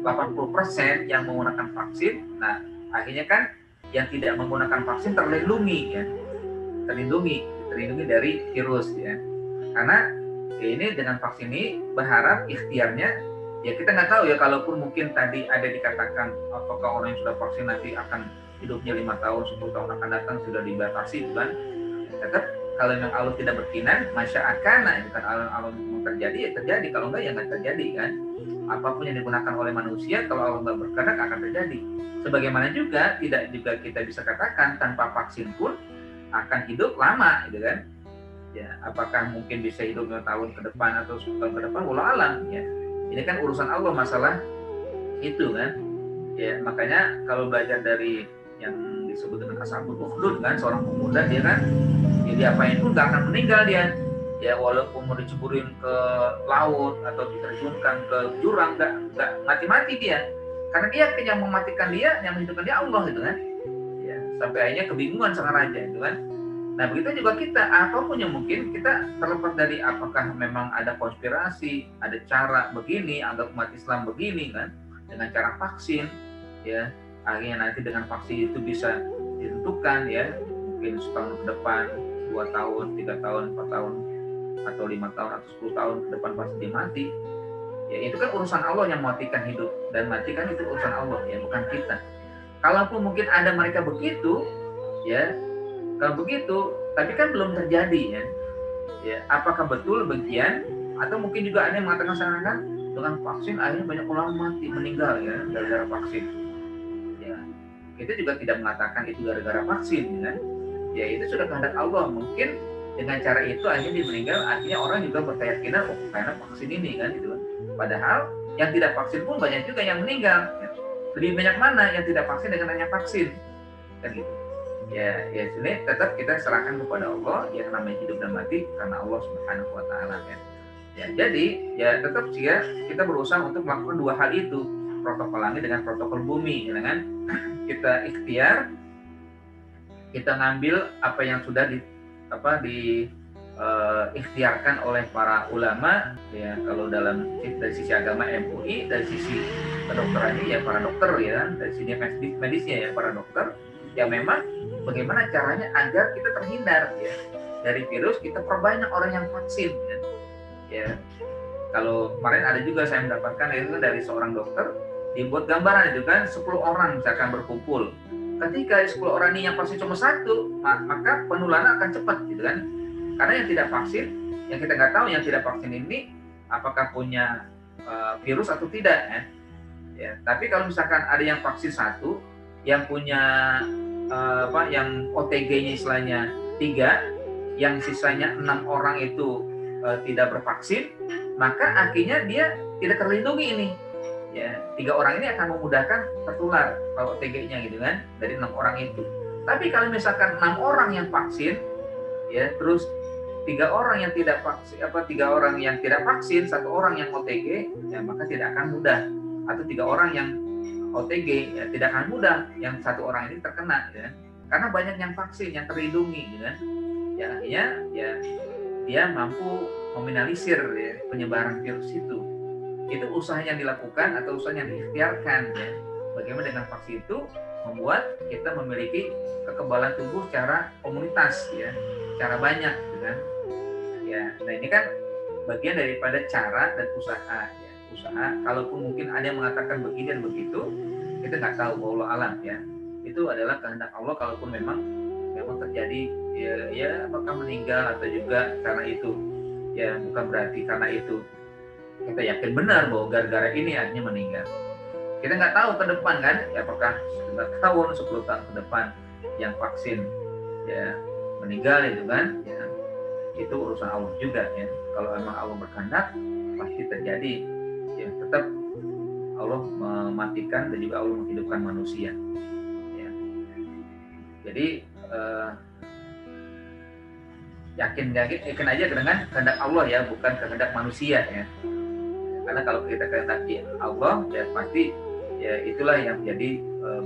Speaker 1: 80% yang menggunakan vaksin, nah akhirnya kan yang tidak menggunakan vaksin terlindungi ya, terlindungi dari virus ya. Karena ini dengan vaksin ini berharap ikhtiarnya, ya kita nggak tahu ya, kalaupun mungkin tadi ada dikatakan apakah orang yang sudah vaksin nanti akan hidupnya 5 tahun, 10 tahun akan datang sudah dibatasi, kan? Tetap kalau memang Allah tidak berkenan, masya'akana, bukan Allah terjadi ya terjadi, kalau enggak ya nggak terjadi, kan? Apapun yang digunakan oleh manusia, kalau Allah nggak berkenan akan terjadi. Sebagaimana juga tidak juga kita bisa katakan tanpa vaksin pun akan hidup lama, gitu kan? Ya, apakah mungkin bisa hidup 5 tahun ke depan atau 10 tahun ke depan, wallahu alam, ya. Ini kan urusan Allah masalah itu, kan? Ya, makanya kalau belajar dari yang disebut dengan Ashabul Ukhdud, kan, seorang pemuda dia kan, ya diapain pun gak akan meninggal dia. Ya walaupun mau diceburin ke laut atau diterjunkan ke jurang, gak mati-mati dia. Karena dia yang mematikan dia, yang menghidupkan dia Allah, gitu kan. Ya, sampai akhirnya kebingungan sang raja, gitu kan. Nah begitu juga kita, apapun yang mungkin kita terlepas dari apakah memang ada konspirasi, ada cara begini, anggap umat Islam begini, kan, dengan cara vaksin, ya akhirnya nanti dengan vaksin itu bisa ditentukan, ya mungkin setahun ke depan, 2 tahun, 3 tahun, 4 tahun, atau 5 tahun, atau 10 tahun ke depan pasti dia mati. Ya itu kan urusan Allah yang mematikan hidup dan matikan, itu urusan Allah, ya bukan kita. Kalaupun mungkin ada mereka begitu, ya kalau begitu, tapi kan belum terjadi, ya. Ya, apakah betul demikian? Atau mungkin juga ada yang mengatakan seakan-akan dengan vaksin akhirnya banyak ulama mati, meninggal, ya, gara-gara vaksin. Ya, kita juga tidak mengatakan itu gara-gara vaksin, ya. Ya itu sudah kehendak Allah. Mungkin dengan cara itu akhirnya dia meninggal, akhirnya orang juga berkeyakinan karena vaksin ini, kan, gitu. Padahal yang tidak vaksin pun banyak juga yang meninggal. Ya. Lebih banyak mana yang tidak vaksin dengan hanya vaksin, kan gitu. Ya sini tetap kita serahkan kepada Allah, yang namanya hidup dan mati karena Allah Subhanahu wa taala, kan. Ya, jadi ya tetap sih ya kita berusaha untuk melakukan dua hal itu, protokol langit dengan protokol bumi, ya kan. Kita ikhtiar, kita ngambil apa yang sudah ikhtiarkan oleh para ulama, ya kalau dari sisi agama MUI, dari sisi kedokterannya ya para dokter, ya dari sisi medisnya ya para dokter, ya memang bagaimana caranya agar kita terhindar, ya dari virus, kita perbanyak orang yang vaksin, ya. Ya kalau kemarin ada juga saya mendapatkan itu dari seorang dokter, dibuat gambaran itu kan 10 orang misalkan berkumpul, ketika 10 orang ini yang vaksin cuma 1, maka penularan akan cepat, gitu kan. Karena yang tidak vaksin, yang kita nggak tahu yang tidak vaksin ini apakah punya virus atau tidak, ya. Ya tapi kalau misalkan ada yang vaksin 1, yang punya yang OTG-nya istilahnya 3, yang sisanya 6 orang itu tidak bervaksin, maka akhirnya dia tidak terlindungi ini. Ya, 3 orang ini akan memudahkan tertular kalau OTG-nya, gitu kan, dari 6 orang itu. Tapi kalau misalkan 6 orang yang vaksin, ya terus 3 orang yang tidak vaksin, 3 orang yang tidak vaksin, 1 orang yang OTG, ya maka tidak akan mudah. Atau 3 orang yang OTG, ya tidak akan mudah yang 1 orang ini terkena, ya. Karena banyak yang vaksin, yang terlindungi, gitu kan. Ya akhirnya ya dia mampu meminimalisir, ya, penyebaran virus itu. Itu usaha yang dilakukan atau usaha yang diikhtiarkan, ya. Bagaimana dengan vaksin itu membuat kita memiliki kekebalan tubuh secara komunitas, ya, secara banyak, gitu kan. Ya, nah ini kan bagian daripada cara dan usaha, ya. Usaha, kalaupun mungkin ada yang mengatakan begini dan begitu, kita nggak tahu, wallahu alam, ya. Itu adalah kehendak Allah, kalaupun memang terjadi, ya apakah meninggal atau juga karena itu, ya bukan berarti karena itu kita yakin benar bahwa gara-gara ini akhirnya meninggal. Kita nggak tahu ke depan, kan, ya apakah 9 tahun, 10 tahun ke depan yang vaksin ya meninggal, itu kan, ya itu urusan Allah juga, ya. Kalau memang Allah berkehendak pasti terjadi, ya tetap Allah mematikan dan juga Allah menghidupkan manusia, ya. Jadi yakin aja dengan kehendak Allah, ya bukan kehendak manusia, ya. Karena kalau kita kehendaki Allah, ya pasti ya itulah yang menjadi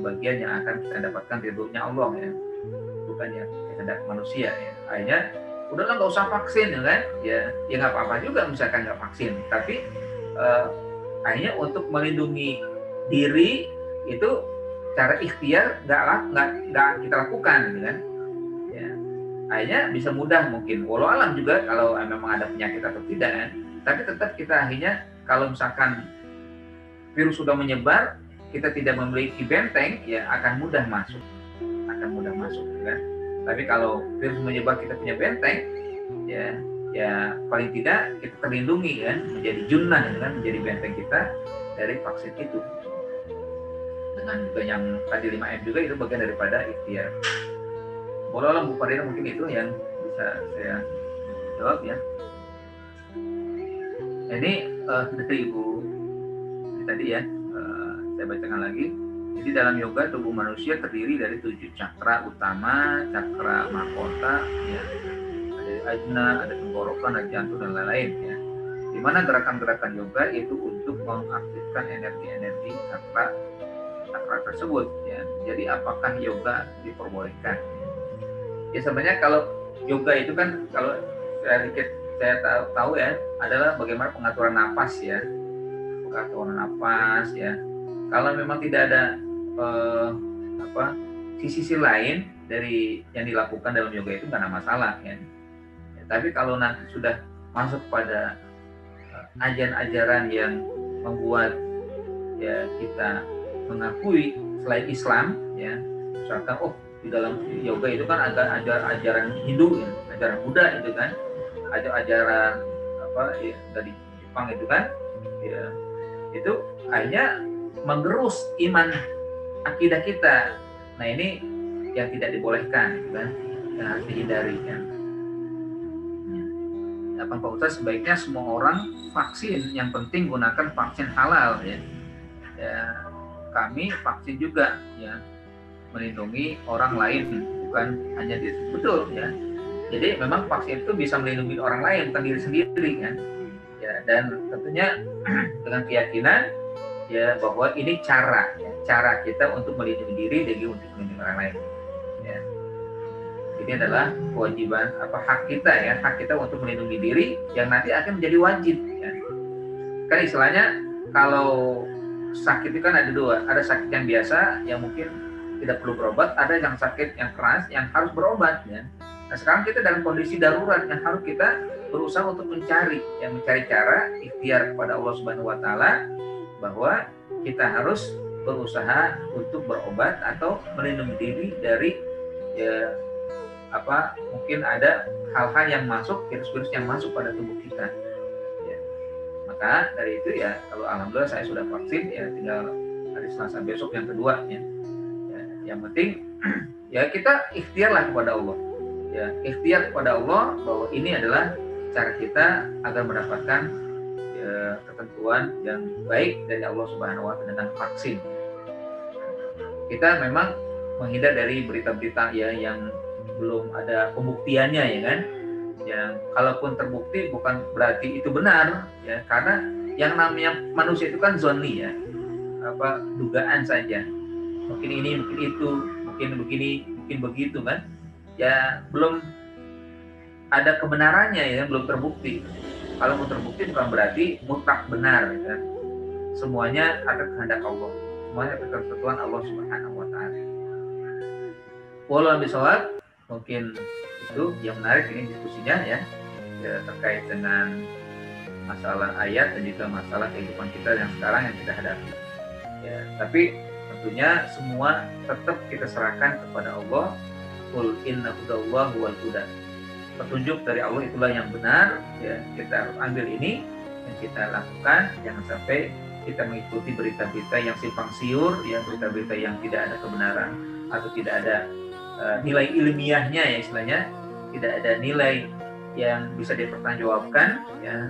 Speaker 1: bagian yang akan kita dapatkan ridhonya Allah, ya bukan yang kehendak manusia, ya. Akhirnya udahlah nggak usah vaksin, ya kan, ya nggak apa-apa juga misalkan nggak vaksin, tapi akhirnya untuk melindungi diri itu cara ikhtiar nggak kita lakukan, gitu kan, ya. akhirnya bisa mudah mungkin. Walau alam juga kalau memang ada penyakit atau tidak kan. Tapi tetap kita akhirnya kalau misalkan virus sudah menyebar, kita tidak memiliki benteng, ya akan mudah masuk, kan. Tapi kalau virus menyebar kita punya benteng, ya paling tidak kita terlindungi kan, menjadi junnah kan, menjadi benteng kita dari vaksin itu. Dengan juga yang tadi 5M juga itu bagian daripada ikhtiar. Boleh lah Bu Farida, mungkin itu yang bisa saya jawab ya. Ini dari Ibu tadi ya, saya bacakan lagi. Jadi dalam yoga tubuh manusia terdiri dari 7 cakra utama, cakra mahkota, ya, ada ajna, ada tenggorokan, ada jantung dan lain-lain ya. Di mana gerakan-gerakan yoga itu untuk mengaktifkan energi-energi cakra tersebut ya. Jadi apakah yoga diperbolehkan? Ya sebenarnya kalau yoga itu kan kalau saya tahu ya adalah bagaimana pengaturan napas ya. Pengaturan napas ya. Kalau memang tidak ada sisi lain dari yang dilakukan dalam yoga itu nggak ada masalah ya. Tapi kalau nanti sudah masuk pada ajaran-ajaran yang membuat ya kita mengakui selain Islam ya, misalkan di dalam yoga itu kan ada ajaran Hindu ya, ajaran Buddha itu kan, ada ajaran ya, dari Jepang itu kan ya, itu akhirnya menggerus iman akidah kita. Nah ini yang tidak dibolehkan kan, yang harus dihindari kan. Pak Ustaz, sebaiknya semua orang vaksin, yang penting gunakan vaksin halal ya. Kami vaksin juga ya, melindungi orang lain, bukan hanya diri. Betul ya. Jadi memang vaksin itu bisa melindungi orang lain, bukan diri sendiri kan. Ya, dan tentunya dengan keyakinan ya bahwa ini cara kita untuk melindungi diri dari untuk melindungi orang lain. Ya. Ini adalah kewajiban hak kita ya, hak kita untuk melindungi diri yang nanti akan menjadi wajib. Ya. Kan istilahnya kalau sakit itu kan ada dua, ada sakit yang biasa yang mungkin tidak perlu berobat, ada yang sakit yang keras yang harus berobat ya. Nah sekarang kita dalam kondisi darurat yang harus kita berusaha untuk mencari cara ikhtiar kepada Allah Subhanahu Wa Taala bahwa kita harus berusaha untuk berobat atau melindungi diri dari mungkin ada hal-hal yang masuk, virus-virus yang masuk pada tubuh kita. Maka dari itu ya, kalau alhamdulillah saya sudah vaksin ya, tinggal hari Selasa besok yang kedua ya. Yang penting ya kita ikhtiarlah kepada Allah. Ya, ikhtiar kepada Allah bahwa ini adalah cara kita agar mendapatkan ketentuan yang baik dari Allah Subhanahu wa Ta'ala dengan vaksin. Kita memang menghindar dari berita-berita ya yang belum ada pembuktiannya ya kan. Yang kalaupun terbukti bukan berarti itu benar ya, karena yang namanya manusia itu kan zonni ya, dugaan saja, mungkin ini mungkin itu, mungkin begini mungkin begitu kan ya, belum ada kebenarannya ya, belum terbukti. Kalau mau terbukti bukan berarti mutlak benar ya kan? Semuanya atas kehendak Allah, semuanya atas ketentuan Allah Subhanahu wa Ta'ala. Wallahu bishawab. Mungkin itu yang menarik ini diskusinya ya, terkait dengan masalah ayat dan juga masalah kehidupan kita yang sekarang yang kita hadapi ya. Tapi tentunya semua tetap kita serahkan kepada Allah. Qul inna hudallahi wal huda. Petunjuk dari Allah itulah yang benar ya, kita harus ambil ini dan kita lakukan. Jangan sampai kita mengikuti berita-berita yang simpang siur ya, berita-berita yang tidak ada kebenaran atau tidak ada nilai ilmiahnya ya, istilahnya tidak ada nilai yang bisa dipertanggungjawabkan ya.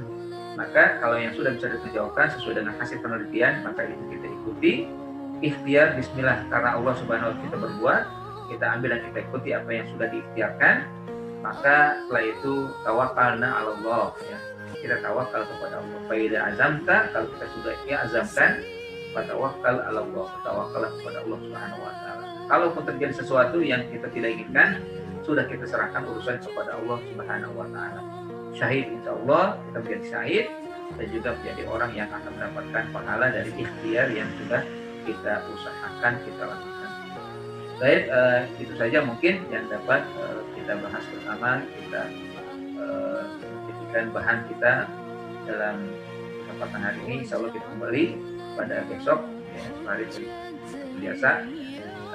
Speaker 1: Maka kalau yang sudah bisa dipertanggungjawabkan sesuai dengan hasil penelitian, maka itu kita ikuti. Ikhtiar bismillah, karena Allah Subhanahu wa Ta'ala kita berbuat, kita ambil dan kita ikuti apa yang sudah diikhtiarkan. Maka setelah itu tawakkalna 'ala Allah ya, kita tawakal kepada Allah. Fa idza azamta, kalau kita sudah azamkan, tawakkal 'ala Allah, tawakal kepada Allah Subhanahu wa Ta'ala. Kalaupun terjadi sesuatu yang kita tidak inginkan, sudah kita serahkan urusan kepada Allah Subhanahu wa Ta'ala. Syahid, insya Allah kita menjadi syahid dan juga menjadi orang yang akan mendapatkan pahala dari ikhtiar yang sudah kita usahakan, kita lakukan. Baik, itu saja mungkin yang dapat kita bahas bersama. Kita jadikan bahan kita dalam kesempatan hari ini. Insya Allah kita kembali pada besok, ya, sehari biasa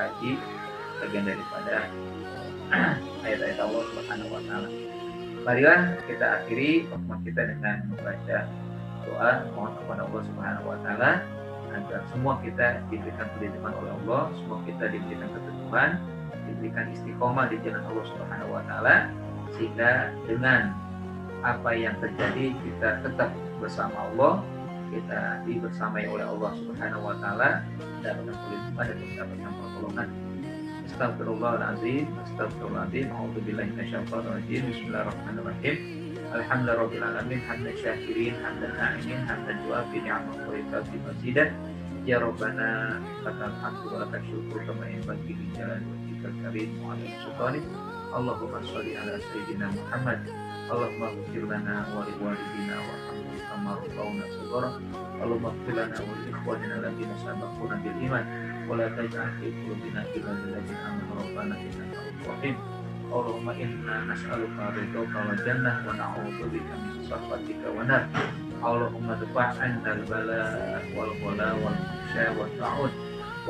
Speaker 1: kaji bagian daripada ayat-ayat Allah Subhanahu wa Ta'ala. Marilah kita akhiri pertemuan kita dengan membaca doa mohon kepada Allah Subhanahu wa Ta'ala agar semua kita diberikan perlindungan oleh Allah, semua kita diberikan keteguhan, diberikan istiqomah di jalan Allah Subhanahu wa Ta'ala, sehingga dengan apa yang terjadi kita tetap bersama Allah, kita dibersamai oleh Allah Subhanahu wa Ta'ala, mendapatkan perlindungan dan mendapatkan pertolongan. Astagfirullahaladzim, astagfirullahaladzim, a'udzubillahi minasyaitonir rajim, bismillahirrahmanirrahim. Alhamdulillahirabbil alamin, hamdan syakirin, hamdan na'imin, hamdan yuafi ni'amahu wa yukafi mazidan. Ya Rabbana lakal hamdu wa lakal syukur kama yanbaghi li jalali wajhikal karim wa 'ala sultanik. Allahumma shalli ala sayyidina Muhammad. Allahumma ighfir lana wa li walidina warhamhum kama rabbawna shaghira. Allahumma ighfir lana wa li ikhwanina alladziina sabaquna bil iman wa la taj'al fi qulubina ghillan lil ladzina amanu rabbana innaka ra'ufur rahim. Allahumma inna nas'aluka ridhaka wal jannah wa na'udzubika min sakhatika wa nar. Allahumma dafa' 'anna al-bala wal ghala wal fahsya wal ta'ud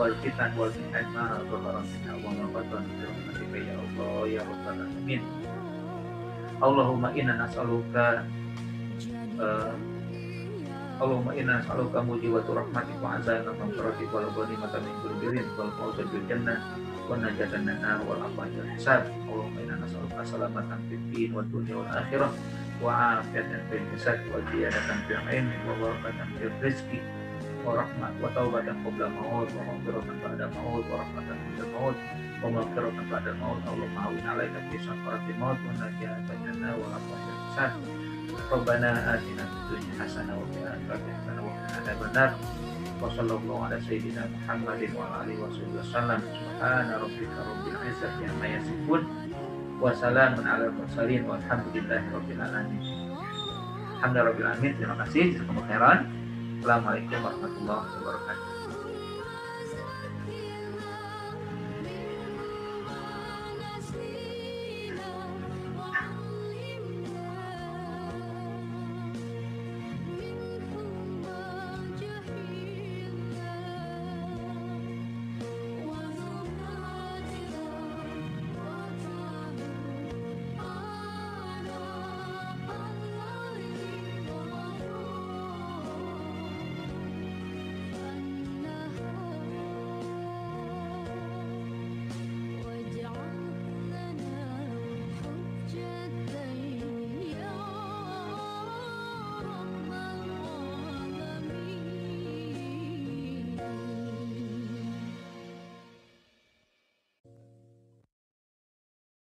Speaker 1: wal fitan wal mihan ma dhahara minha wa ma batan bi rahmatika ya Allah ya rabbal alamin. Allahumma inna nas'aluka Allahumma inna nas'aluka mujibatu rahmatika wa 'azana maghfiratika wal ghanimata min kulli birrin wal fawza bil jannah wa najatan minan nar wal afwa wal hisab. Allahumma inna nas'aluka salamatan fid din wad dunya wal akhirah wa afiyatan fil jasad wa ziyadatan fil ilmi wa barakatan fil rizqi wa rahmat wa taubatan qabla maut wa maghfiratan ba'da maut wa rahmatan ba'da maut wa maghfiratan ba'da maut. Allahumma awin alaina fi sakaratil maut wa najatan minan nar wal afwa wal hisab. Rabbana atina fid dunya hasanah wa fil akhirati hasanah wa qina adzabannar. Wa sallallahu ala sayyidina Muhammadin wa ala alihi wasallam. Subhana rabbika rabbil izzati amma yasifun wa salamun ala mursalin walhamdulillahi rabbil alamin. Alhamdulillahirabbil alamin. Terima kasih. Jazakumullah khairan. Assalamualaikum warahmatullahi wabarakatuh.